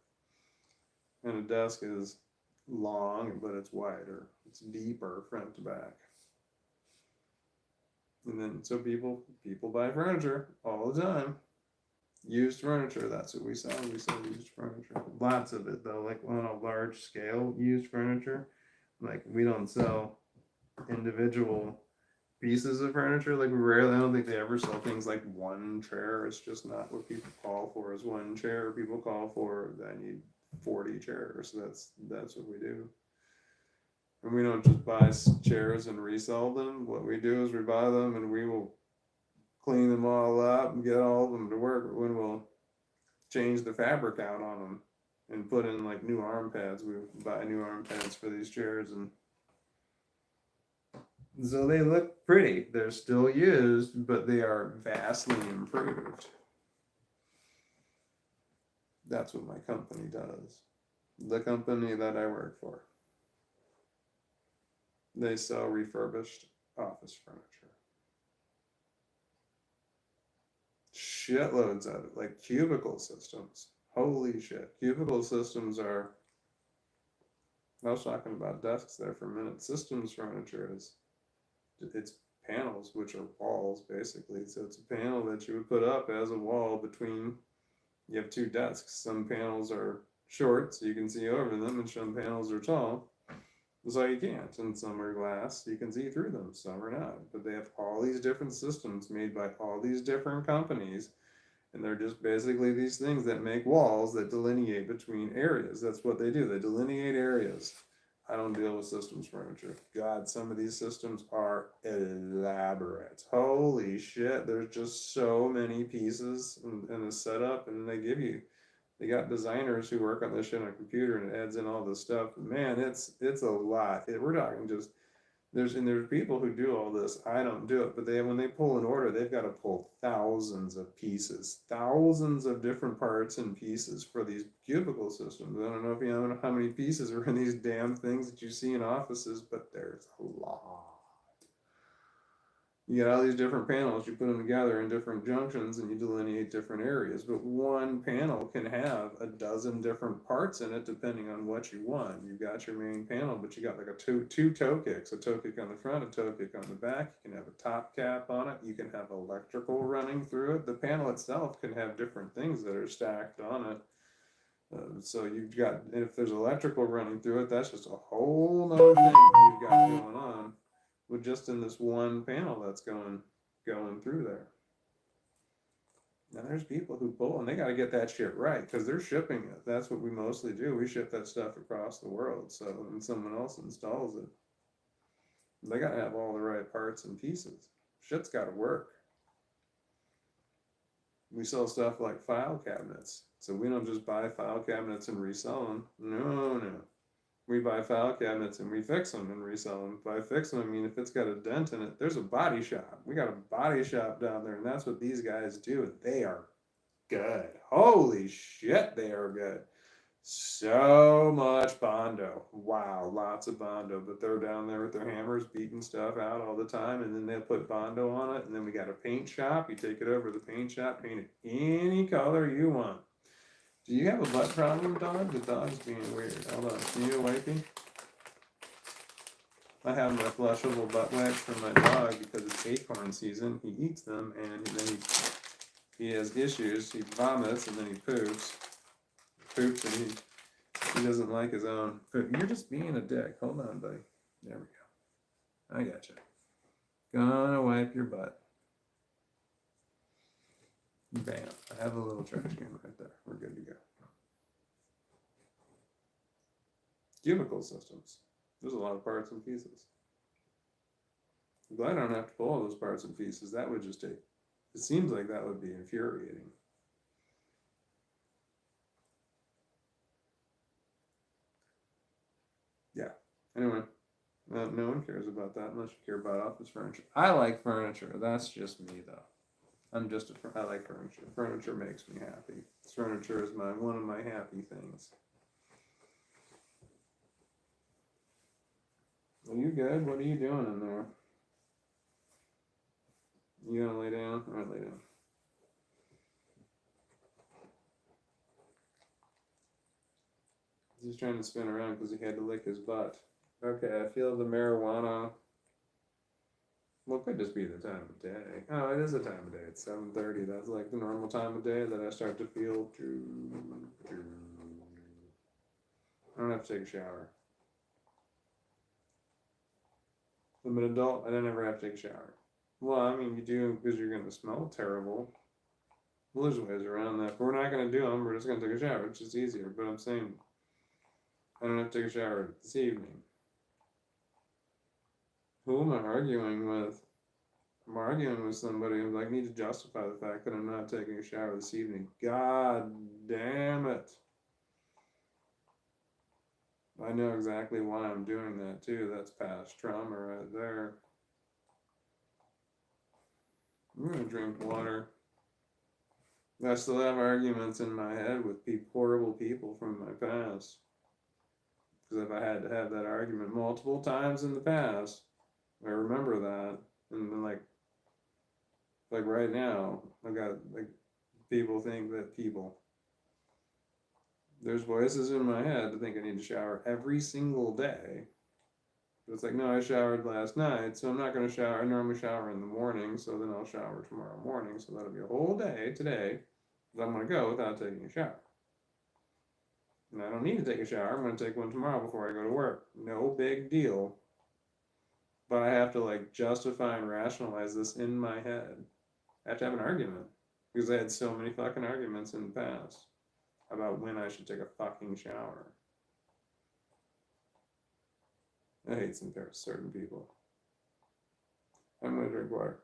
and a desk is long, but it's wider. It's deeper front to back. And then so people buy furniture all the time. Used furniture, that's what we sell. We sell used furniture. Lots of it though, like on a large scale, used furniture. Like we don't sell individual pieces of furniture. Like I don't think they ever sell things like one chair. It's just not what people call for as one chair. People call for, I need 40 chairs. That's what we do. And we don't just buy chairs and resell them. What we do is we buy them and we will clean them all up and get all of them to work. When we'll change the fabric out on them and put in like new arm pads. We buy new arm pads for these chairs, and so they look pretty. They're still used, but they are vastly improved. That's what my company does. The company that I work for. They sell refurbished office furniture. Shitloads of it, like cubicle systems. Holy shit. Cubicle systems are, I was talking about desks there for a minute. Systems furniture it's panels, which are walls basically. So it's a panel that you would put up as a wall between, you have two desks. Some panels are short, so you can see over them, and some panels are tall, so you can't. And some are glass, you can see through them, some are not. But they have all these different systems made by all these different companies, and they're just basically these things that make walls that delineate between areas. That's what they do, they delineate areas. I don't deal with systems furniture. God, some of these systems are elaborate. Holy shit, there's just so many pieces in the setup, and they got designers who work on this shit on a computer, and it adds in all this stuff. Man, it's a lot. We're talking just There's people who do all this. I don't do it, but when they pull an order, they've got to pull thousands of pieces, thousands of different parts and pieces for these cubicle systems. I don't know if you know how many pieces are in these damn things that you see in offices, but there's a lot. You got all these different panels, you put them together in different junctions and you delineate different areas, but one panel can have a dozen different parts in it depending on what you want. You've got your main panel, but you got like two toe kicks, a toe kick on the front, a toe kick on the back. You can have a top cap on it, you can have electrical running through it. The panel itself can have different things that are stacked on it. So you've got, if there's electrical running through it, that's just a whole nother thing that you've got going on with just in this one panel that's going through there. Now there's people who pull and they got to get that shit right because they're shipping it. That's what we mostly do. We ship that stuff across the world. So when someone else installs it, they got to have all the right parts and pieces. Shit's got to work. We sell stuff like file cabinets. So we don't just buy file cabinets and resell them. No. We buy file cabinets and we fix them and resell them. By fix them, I mean if it's got a dent in it, there's a body shop. We got a body shop down there, and that's what these guys do. They are good. Holy shit, they are good. So much Bondo. Wow, lots of Bondo. But they're down there with their hammers beating stuff out all the time, and then they'll put Bondo on it, and then we got a paint shop. You take it over to the paint shop, paint it any color you want. Do you have a butt problem, dog? The dog's being weird. Hold on. You need a wipey? I have my flushable butt wipes for my dog because it's acorn season. He eats them and then he has issues. He vomits and then he poops. Poops and he doesn't like his own food. You're just being a dick. Hold on, buddy. There we go. I gotcha. Gonna wipe your butt. Bam. I have a little trash can right there. We're good to go. Cubicle systems. There's a lot of parts and pieces. I'm glad I don't have to pull all those parts and pieces. That would just take, it seems like that would be infuriating. Yeah. Anyway, no one cares about that unless you care about office furniture. I like furniture. That's just me, though. I like furniture. Furniture makes me happy. Furniture is one of my happy things. Are you good? What are you doing in there? You gonna lay down? All right, lay down. He's trying to spin around because he had to lick his butt. Okay, I feel the marijuana. Well, it could just be the time of day. Oh, it is the time of day. It's 7:30. That's like the normal time of day that I start to feel. I don't have to take a shower. I'm an adult. I don't ever have to take a shower. Well, I mean, you do because you're going to smell terrible. Well, there's ways around that. But we're not going to do them. We're just going to take a shower. It's just easier. But I'm saying I don't have to take a shower this evening. Who am I arguing with? I'm arguing with somebody who like need to justify the fact that I'm not taking a shower this evening. God damn it. I know exactly why I'm doing that too. That's past trauma right there. I'm gonna drink water. I still have arguments in my head with horrible people from my past. Because if I had to have that argument multiple times in the past, I remember that. And then like right now, I got like people think that there's voices in my head that think I need to shower every single day. But it's like, no, I showered last night, so I'm not going to shower. I normally shower in the morning, so then I'll shower tomorrow morning. So that'll be a whole day today that I'm going to go without taking a shower. And I don't need to take a shower. I'm going to take one tomorrow before I go to work. No big deal. But I have to like justify and rationalize this in my head. I have to have an argument. Because I had so many fucking arguments in the past about when I should take a fucking shower. I hate certain people. I'm gonna drink water.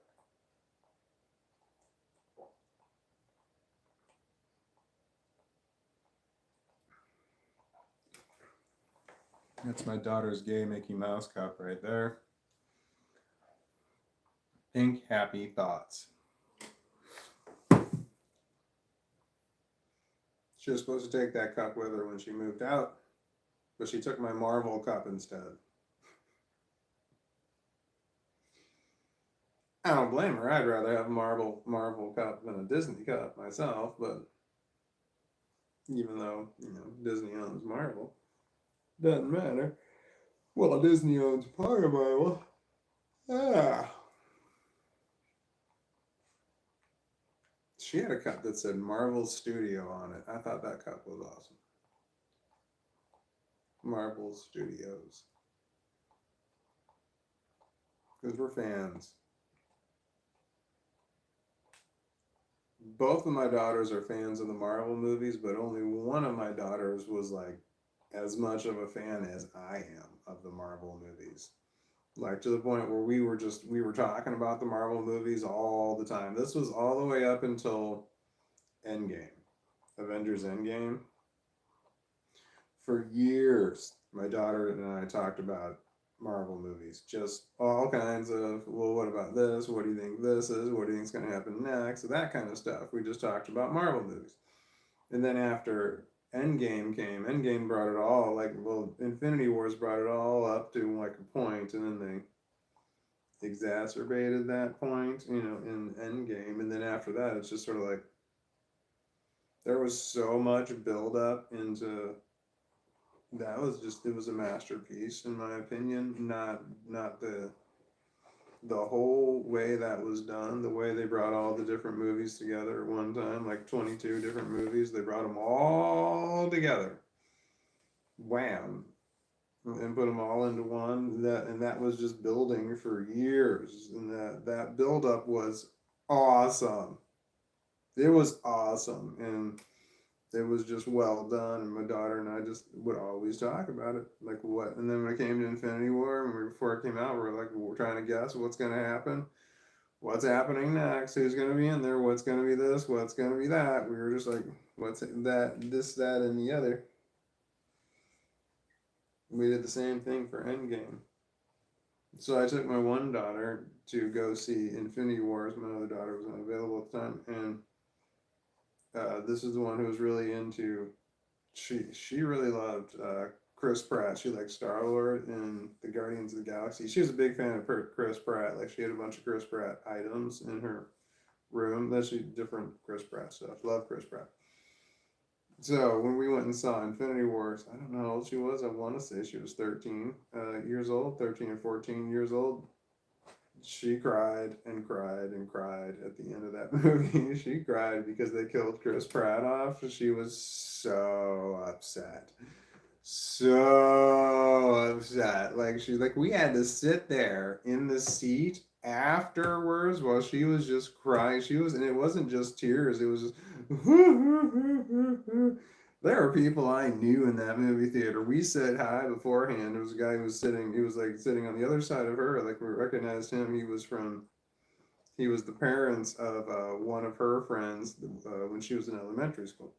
That's my daughter's gay Mickey Mouse cup right there. Think happy thoughts. She was supposed to take that cup with her when she moved out, but she took my Marvel cup instead. I don't blame her. I'd rather have a Marvel cup than a Disney cup myself, but even though, Disney owns Marvel, doesn't matter. Well, Disney owns part of Marvel. Ah. She had a cup that said Marvel Studio on it. I thought that cup was awesome. Marvel Studios. Because we're fans. Both of my daughters are fans of the Marvel movies, but only one of my daughters was like as much of a fan as I am of the Marvel movies. Like to the point where we were talking about the Marvel movies all the time. This was all the way up until Endgame. Avengers Endgame. For years, my daughter and I talked about Marvel movies. Just all kinds of, well, what about this? What do you think this is? What do you think's going to happen next? That kind of stuff. We just talked about Marvel movies. And then after Endgame came, Endgame brought it all, like, well, Infinity Wars brought it all up to like a point, and then they exacerbated that point, in Endgame. And then after that, it's just sort of like, there was so much buildup into that was just it was a masterpiece in my opinion. Not the whole way that was done, the way they brought all the different movies together at one time, like 22 different movies, they brought them all together, wham, and put them all into one. That was just building for years, and that build up was awesome. It was awesome, and it was just well done. And my daughter and I just would always talk about it, like what. And then when it came to Infinity War, and before it came out, we're trying to guess what's going to happen, what's happening next, who's going to be in there, what's going to be this, what's going to be that. We were just like, what's that, this, that, and the other. We did the same thing for Endgame. So I took my one daughter to go see Infinity Wars. My other daughter was unavailable at the time, and this is the one who was really into. She really loved Chris Pratt. She liked Star-Lord in the Guardians of the Galaxy. She was a big fan of Chris Pratt. Like she had a bunch of Chris Pratt items in her room. That's different Chris Pratt stuff. Love Chris Pratt. So when we went and saw Infinity Wars, I don't know how old she was. I want to say she was 13 years old, 13 or 14 years old. She cried and cried and cried at the end of that movie. She cried because they killed Chris Pratt off. She was so upset. So upset. Like we had to sit there in the seat afterwards while she was just crying. And it wasn't just tears, it was just there were people I knew in that movie theater. We said hi beforehand. There was a guy who was sitting, he was like sitting on the other side of her. Like we recognized him. He was the parents of one of her friends when she was in elementary school.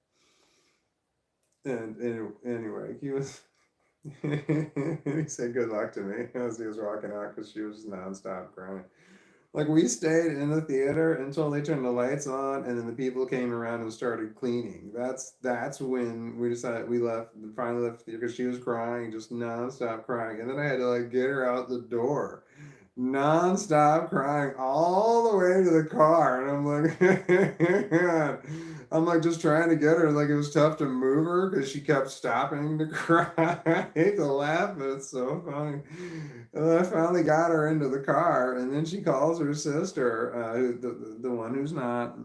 And anyway, he was, he said good luck to me as he was walking out because she was nonstop crying. Like we stayed in the theater until they turned the lights on, and then the people came around and started cleaning. That's when we decided we left. Finally left the theater because she was crying, just nonstop crying, and then I had to like get her out the door, nonstop crying all the way to the car, and I'm like just trying to get her. Like it was tough to move her because she kept stopping to cry. I hate to laugh, but it's so funny. And then I finally got her into the car, and then she calls her sister, the one who's not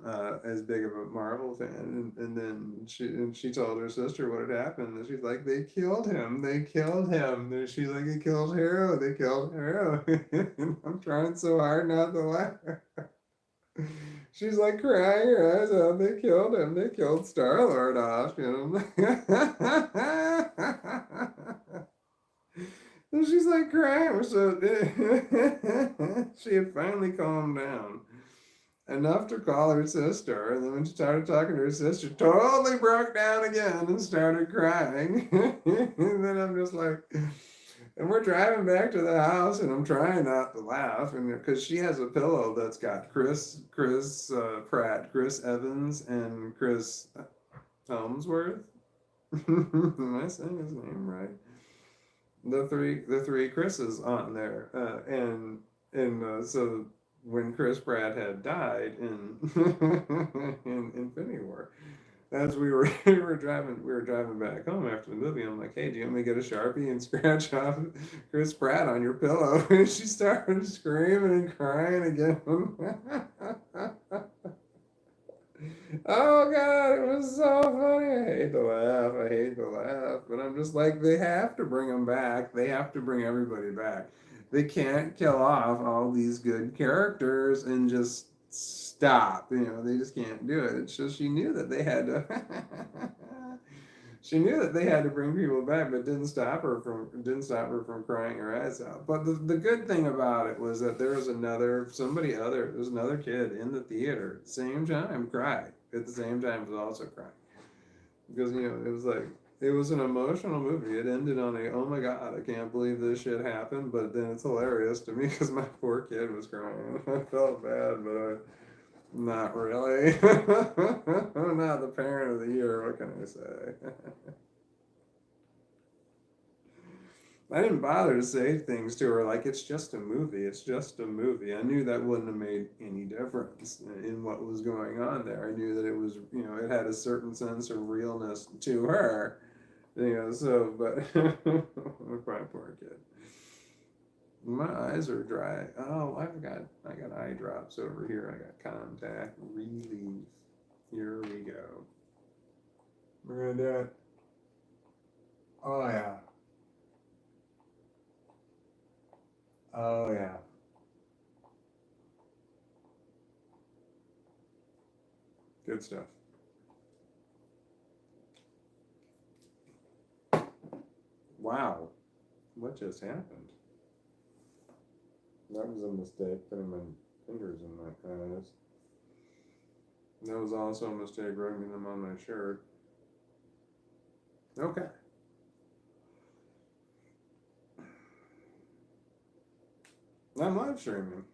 as big of a Marvel fan, and then she told her sister what had happened, and she's like, they killed him, and she's like, they killed Hero, and I'm trying so hard not to laugh. She's like crying her eyes out. They killed him. They killed Star-Lord off. And she's like crying. So she had finally calmed down enough to call her sister. And then when she started talking to her sister, totally broke down again and started crying. And then I'm just like, And we're driving back to the house, and I'm trying not to laugh, and because she has a pillow that's got Chris Pratt, Chris Evans, and Chris Helmsworth. Am I saying his name right? The three Chris's on there, and so when Chris Pratt had died in in Infinity War, as we were driving back home after the movie, I'm like, hey, do you want me to get a Sharpie and scratch off Chris Pratt on your pillow? And she started screaming and crying again. Oh God, it was so funny. I hate to laugh, but I'm just like, they have to bring them back. They have to bring everybody back. They can't kill off all these good characters and just stop. They just can't do it. It's just she knew that they had to. She knew that they had to bring people back, but didn't stop her from crying her eyes out. But the good thing about it was that there was another kid in the theater at the same time cried at the same time was also crying because it was like it was an emotional movie. It ended on a oh my God, I can't believe this shit happened, but then it's hilarious to me because my poor kid was crying. I felt bad, but not really. I'm not the parent of the year. What can I say? I didn't bother to say things to her like it's just a movie. It's just a movie. I knew that wouldn't have made any difference in what was going on there. I knew that it was, it had a certain sense of realness to her. So, but my poor kid. My eyes are dry. Oh, I got eye drops over here. I got contact relief. Here we go. We're gonna do it. Oh yeah. Oh yeah. Good stuff. Wow. What just happened? That was a mistake, putting my fingers in my eyes. That was also a mistake, rubbing them on my shirt. Okay. I'm live streaming.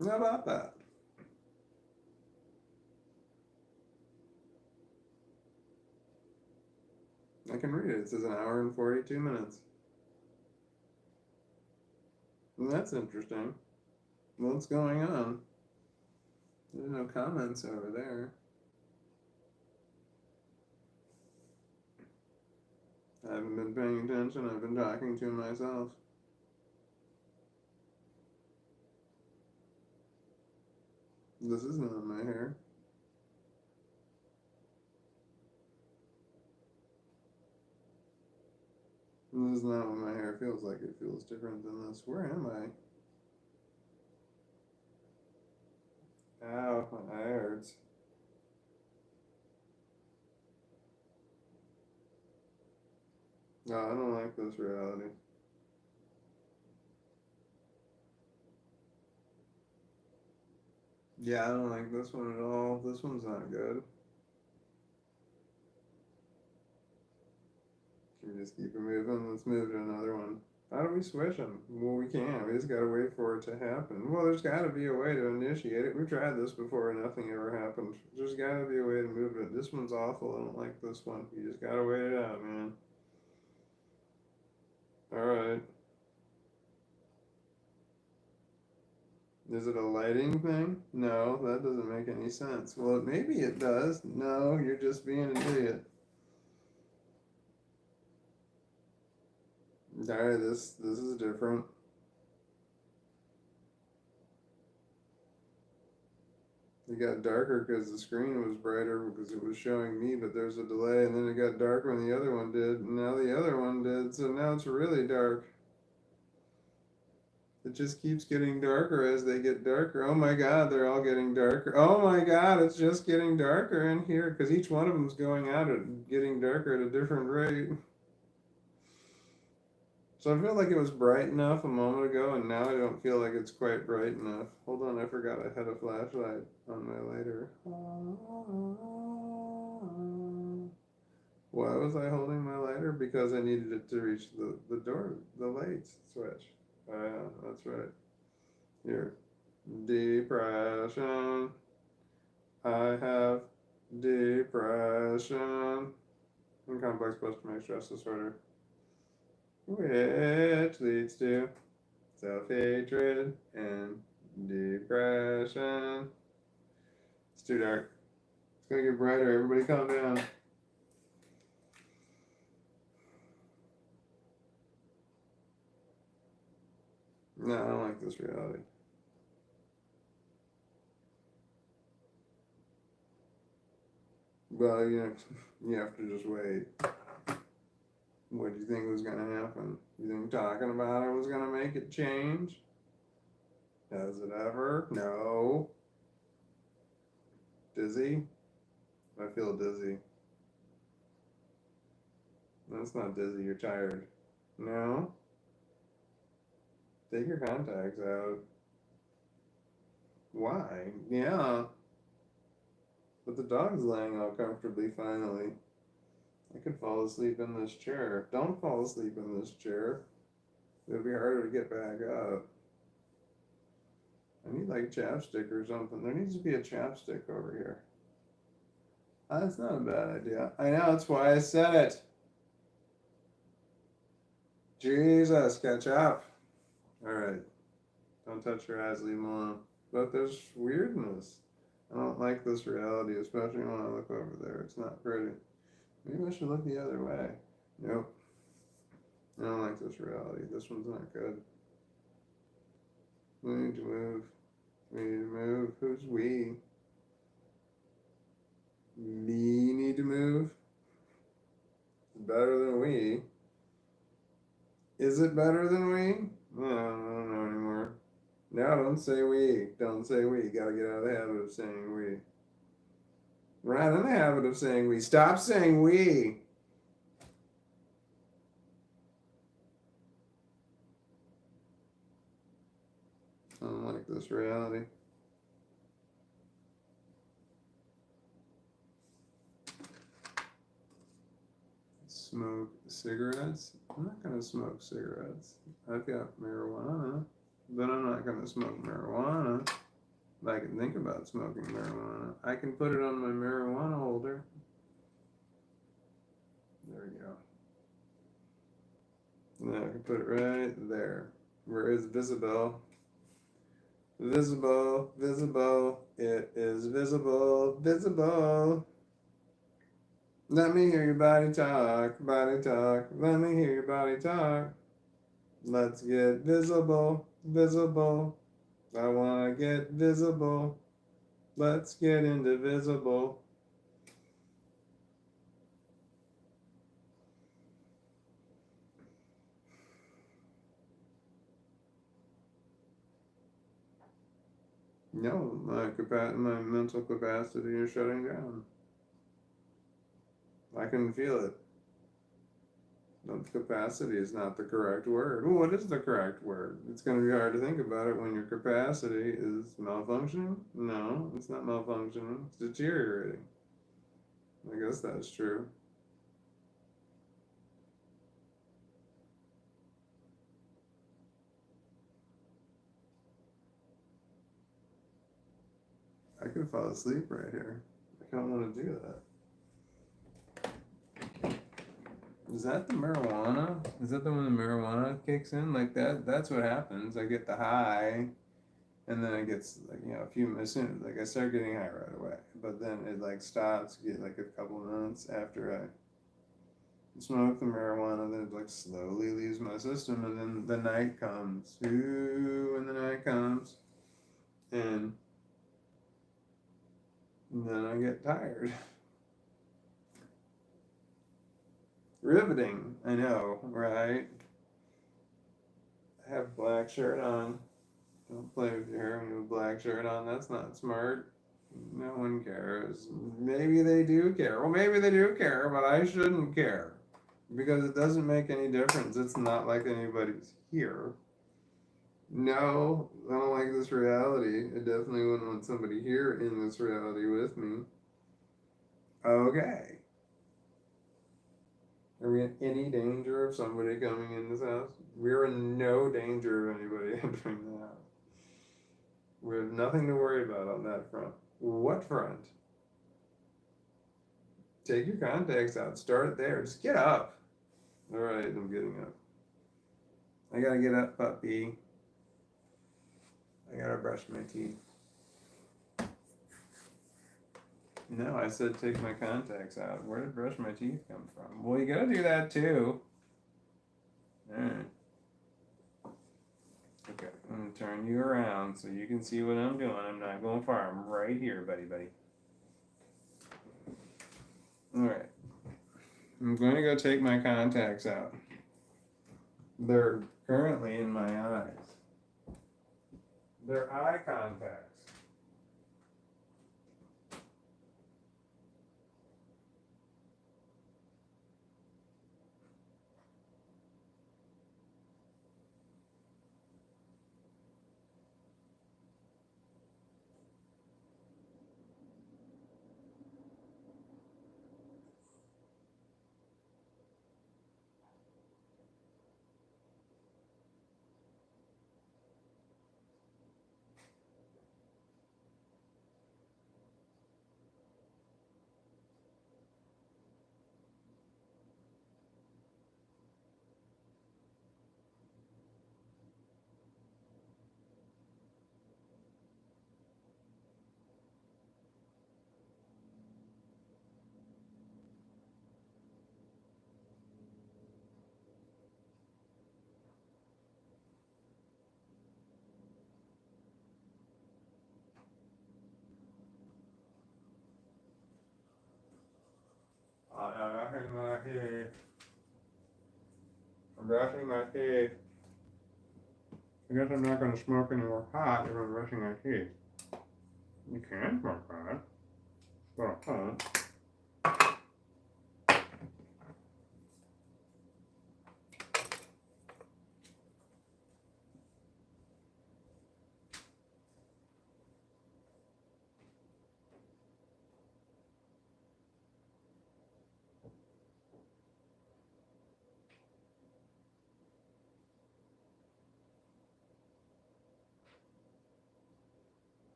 How about that? I can read it. It says an hour and 42 minutes. And that's interesting. What's going on? There's no comments over there. I haven't been paying attention. I've been talking to myself. This is not my hair. This is not what my hair feels like. It feels different than this. Where am I? Ow, my eye hurts. No, I don't like this reality. Yeah, I don't like this one at all. This one's not good. Can we just keep it moving? Let's move to another one. How do we switch them? Well, we can't. We just gotta wait for it to happen. Well, there's gotta be a way to initiate it. We've tried this before and nothing ever happened. There's gotta be a way to move it. This one's awful. I don't like this one. You just gotta wait it out, man. Alright. Is it a lighting thing? No, that doesn't make any sense. Well, maybe it does. No, you're just being an idiot. Alright, this is different. It got darker because the screen was brighter because it was showing me, but there's a delay, and then it got darker when the other one did, and now the other one did, so now it's really dark. It just keeps getting darker as they get darker. Oh my God, they're all getting darker. Oh my God, it's just getting darker in here because each one of them's going out at getting darker at a different rate. So I feel like it was bright enough a moment ago, and now I don't feel like it's quite bright enough. Hold on, I forgot I had a flashlight on my lighter. Why was I holding my lighter? Because I needed it to reach the door, the light switch. That's right. Here. Depression. I have depression and complex post-traumatic stress disorder, which leads to self-hatred and depression. It's too dark. It's gonna get brighter. Everybody calm down. No, I don't like this reality. Well, you have to just wait. What do you think was gonna happen? You think talking about it was gonna make it change? Has it ever? No. Dizzy? I feel dizzy. That's not dizzy, you're tired. No? Take your contacts out. Why? Yeah. But the dog's laying out comfortably finally. I could fall asleep in this chair. Don't fall asleep in this chair. It'll be harder to get back up. I need like chapstick or something. There needs to be a chapstick over here. That's not a bad idea. I know, that's why I said it. Jesus, catch up. Alright. Don't touch your eyes, leave them alone. But there's weirdness. I don't like this reality, especially when I look over there. It's not pretty. Maybe I should look the other way. Nope. I don't like this reality. This one's not good. We need to move. We need to move. Who's we? Me need to move? It's better than we. Is it better than we? No, I don't know anymore. No, don't say we. Don't say we. Gotta get out of the habit of saying we. We're not in the habit of saying we. Stop saying we. I don't like this reality. Smoke cigarettes? I'm not gonna smoke cigarettes. I've got marijuana, but I'm not gonna smoke marijuana. I can think about smoking marijuana. I can put it on my marijuana holder. There we go. And then I can put it right there. Where is visible? Visible, visible. It is visible, visible. Let me hear your body talk, body talk. Let me hear your body talk. Let's get visible, visible. I wanna get visible. Let's get indivisible. No, my mental capacity is shutting down. I can feel it. No, capacity is not the correct word. Well, what is the correct word? It's going to be hard to think about it when your capacity is malfunctioning. No, it's not malfunctioning. It's deteriorating. I guess that's true. I could fall asleep right here. I don't want to do that. Is that the marijuana? Is that the when the marijuana kicks in? Like that's what happens. I get the high, and then it gets like a few as soon like I start getting high right away. But then it like stops, get like a couple minutes after I smoke the marijuana, then it like slowly leaves my system, and then the night comes. Ooh, and the night comes, and then I get tired. Riveting, I know, right? I have a black shirt on. Don't play with your hair when you have a black shirt on. That's not smart. No one cares. Maybe they do care. Well, maybe they do care, but I shouldn't care. Because it doesn't make any difference. It's not like anybody's here. No, I don't like this reality. I definitely wouldn't want somebody here in this reality with me. Okay. Are we in any danger of somebody coming in this house? We're in no danger of anybody entering the house. We have nothing to worry about on that front. What front? Take your contacts out. Start it there. Just get up. All right, I'm getting up. I gotta get up, puppy. I gotta brush my teeth. No, I said take my contacts out. Where did brush my teeth come from? Well, you gotta do that too. Alright. Okay, I'm gonna turn you around so you can see what I'm doing. I'm not going far. I'm right here, buddy. Alright. I'm going to go take my contacts out. They're currently in my eyes. They're eye contacts. I'm brushing my teeth. I'm brushing my teeth. I guess I'm not going to smoke any more pot if I'm brushing my teeth. You can smoke pot. Well,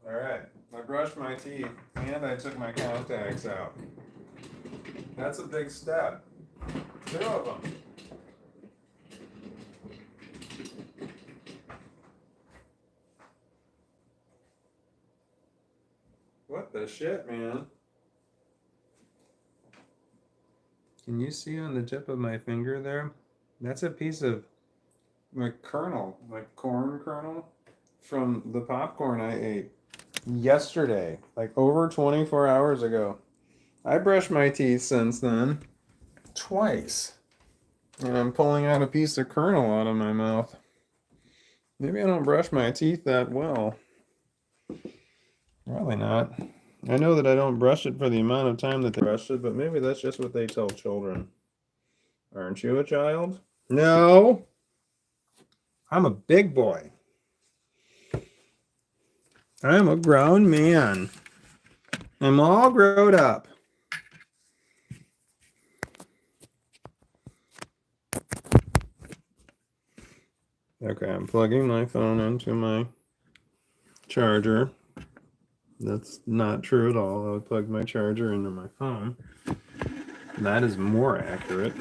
Alright, I brushed my teeth and I took my contacts out. That's a big step. 2 of them. What the shit, man? Can you see on the tip of my finger there? That's a piece of like kernel, like corn kernel from the popcorn I ate yesterday, like over 24 hours ago. I brushed my teeth since then twice. And I'm pulling out a piece of kernel out of my mouth. Maybe I don't brush my teeth that well. Probably not. I know that I don't brush it for the amount of time that they brush it, but maybe that's just what they tell children. Aren't you a child? No. I'm a big boy. I'm a grown man. I'm all grown up. Okay, I'm plugging my phone into my charger. That's not true at all. I would plug my charger into my phone. That is more accurate.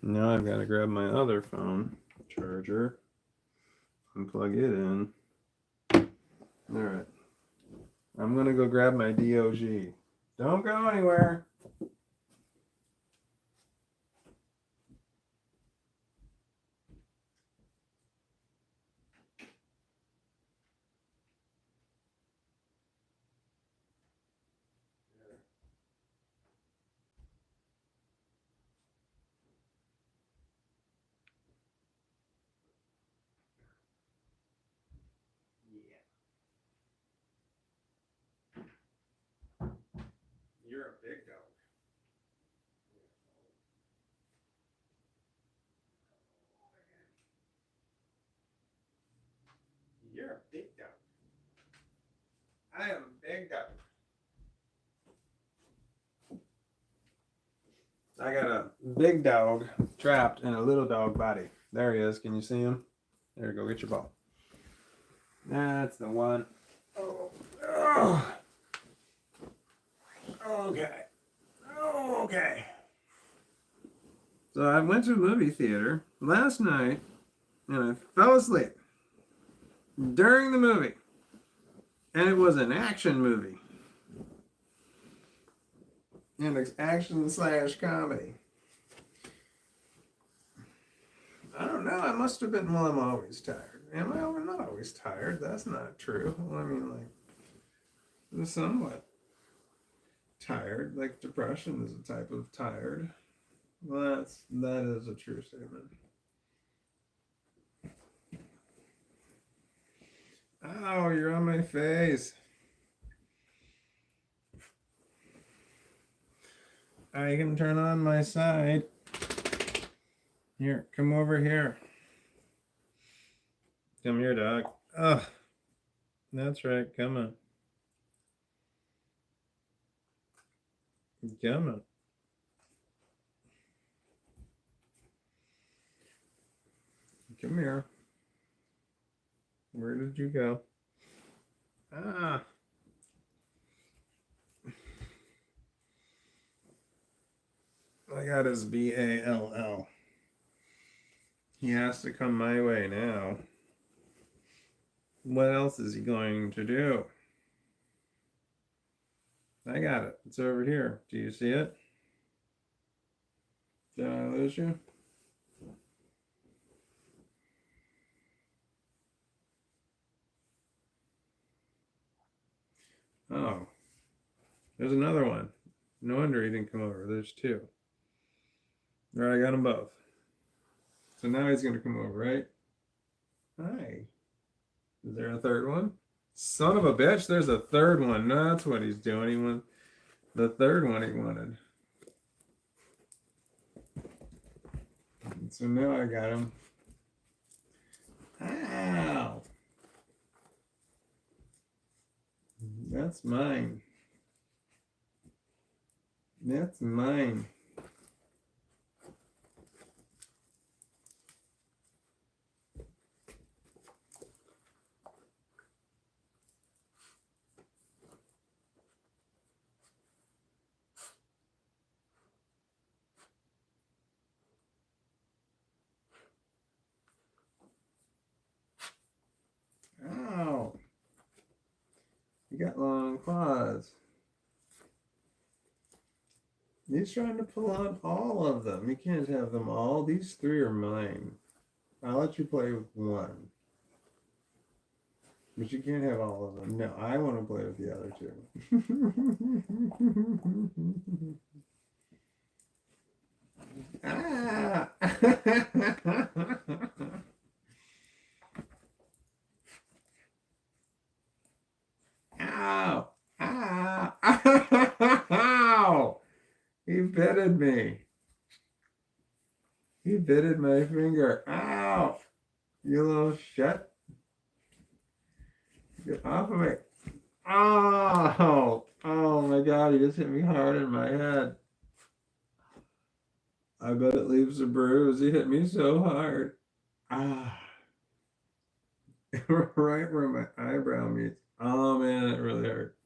Now I've got to grab my other phone charger and plug it in. All right. I'm going to go grab my DOG. Don't go anywhere. a big dog. You're a big dog. I am a big dog. I got a big dog trapped in a little dog body. There he is. Can you see him? There, go get your ball. That's the one. Oh. Oh. Okay. Okay. So I went to a movie theater last night and I fell asleep during the movie. And it was an action movie. And it's action / comedy. I don't know. I must have been, well, I'm always tired. Am I not always tired? That's not true. Well, I mean, like, I'm somewhat tired. Like, depression is a type of tired. Well, that is a true statement. Ow, you're on my face. I can turn on my side. Here, come over here. Come here, dog. Ugh. That's right. Come on. Come on. Come here. Where did you go? Ah. I got his BALL. He has to come my way now. What else is he going to do? I got it. It's over here. Do you see it? Did I lose you? Oh. There's another one. No wonder he didn't come over. There's two. All right, I got them both. So now he's going to come over, right? Hi. Is there a third one? Son of a bitch, there's a third one. No, that's what he's doing. He wanted the third one he wanted. So now I got him. Ow. That's mine. That's mine. Ow. You got long claws. He's trying to pull out all of them. You can't have them all. These three are mine. I'll let you play with one. But you can't have all of them. No, I want to play with the other two. Ah! Ow! Ow! Ow! He bitted me. He bitted my finger. Ow! You little shit. Get off of me. Oh! Oh my god, he just hit me hard in my head. I bet it leaves a bruise. He hit me so hard. Ah. Right where my eyebrow meets. Oh man, it really hurt.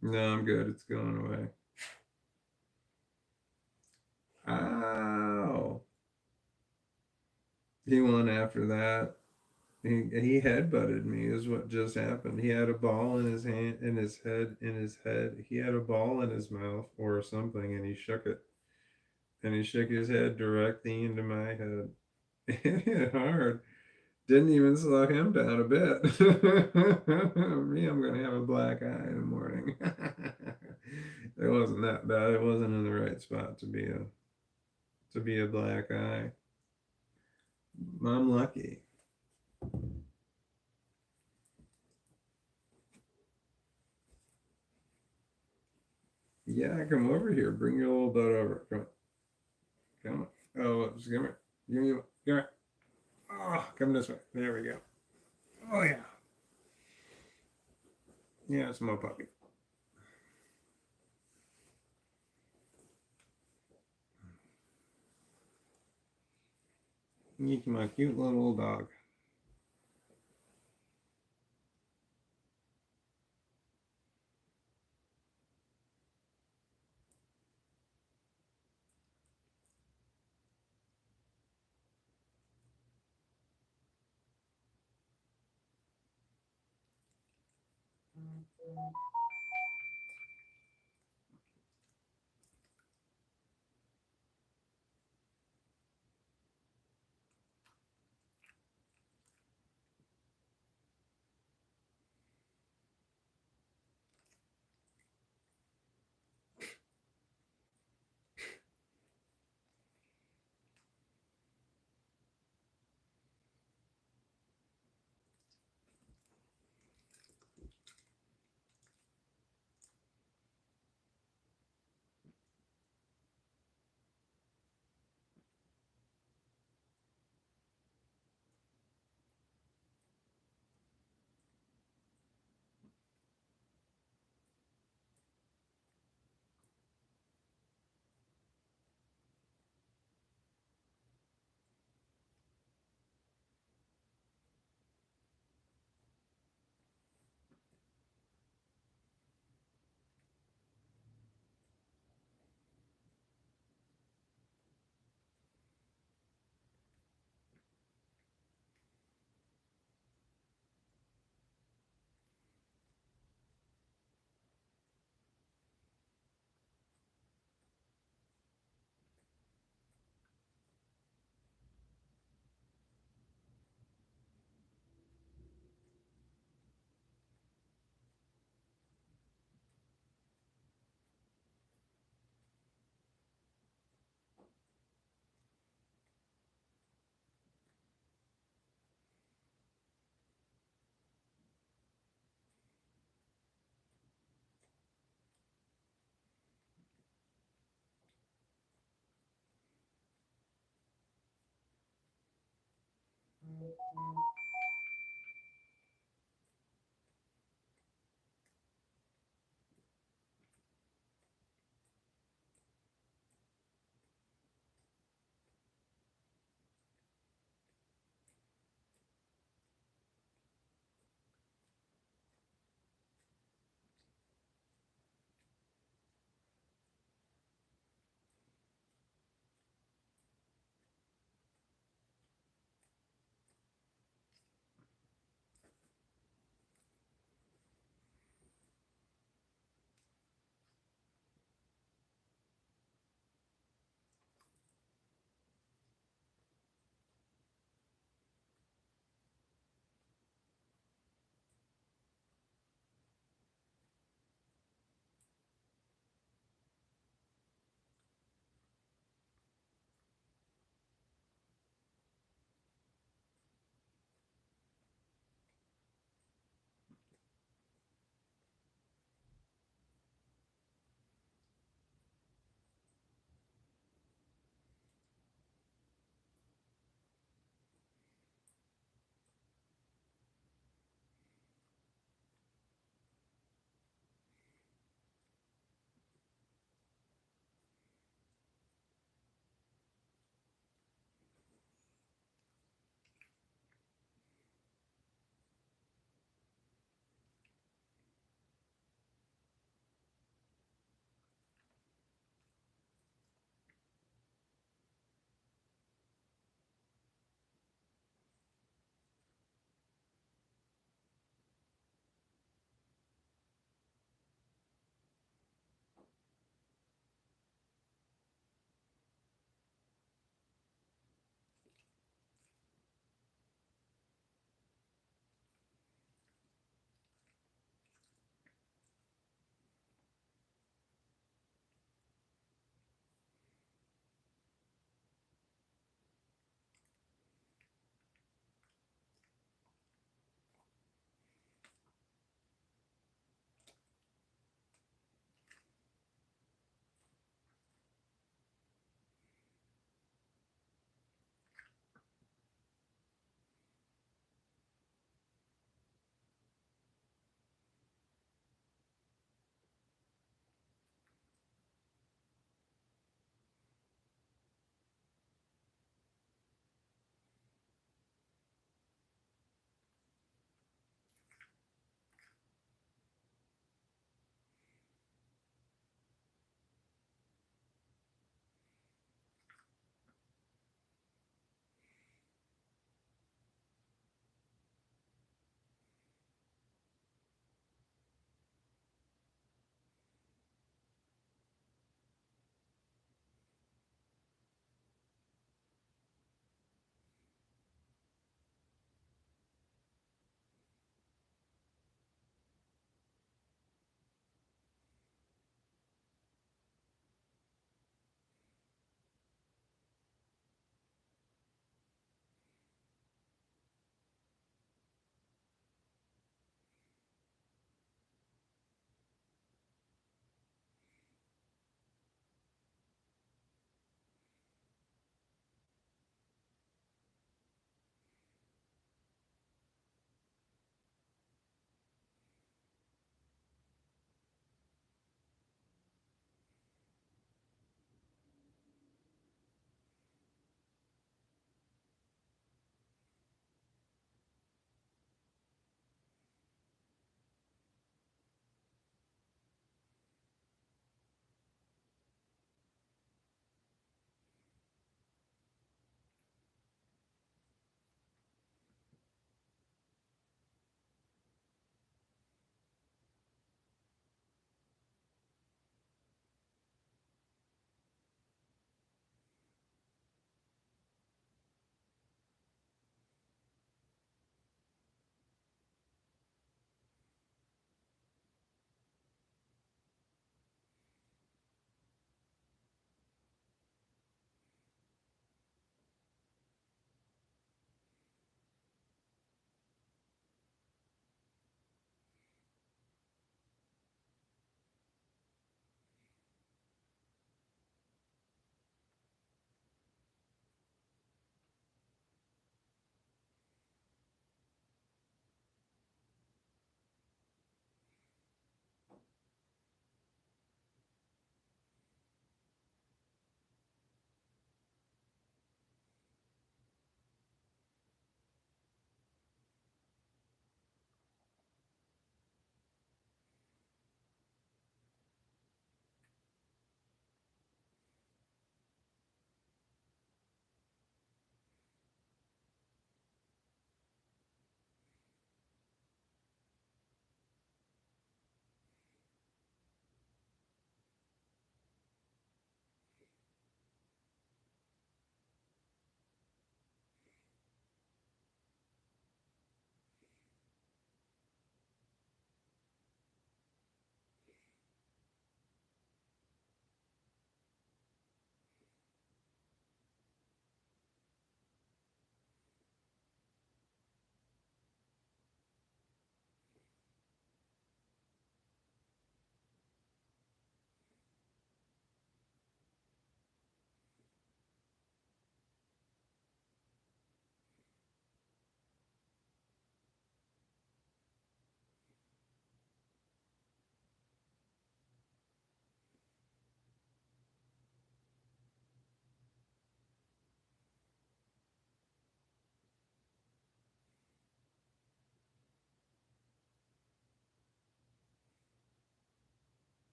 No, I'm good. It's going away. Ow. He won after that. He headbutted me is what just happened. He had a ball in his hand, in his head. He had a ball in his mouth or something, and he shook it. And he shook his head directly into my head. It hit hard. Didn't even slow him down a bit. Me, I'm gonna have a black eye in the morning. It wasn't that bad. It wasn't in the right spot to be a black eye. I'm lucky. Yeah, come over here. Bring your little butt over. Come on. Come on. Oh, come here. Give me. Come here. Oh, come this way. There we go. Oh yeah. Yeah, it's my puppy. You're my cute little dog.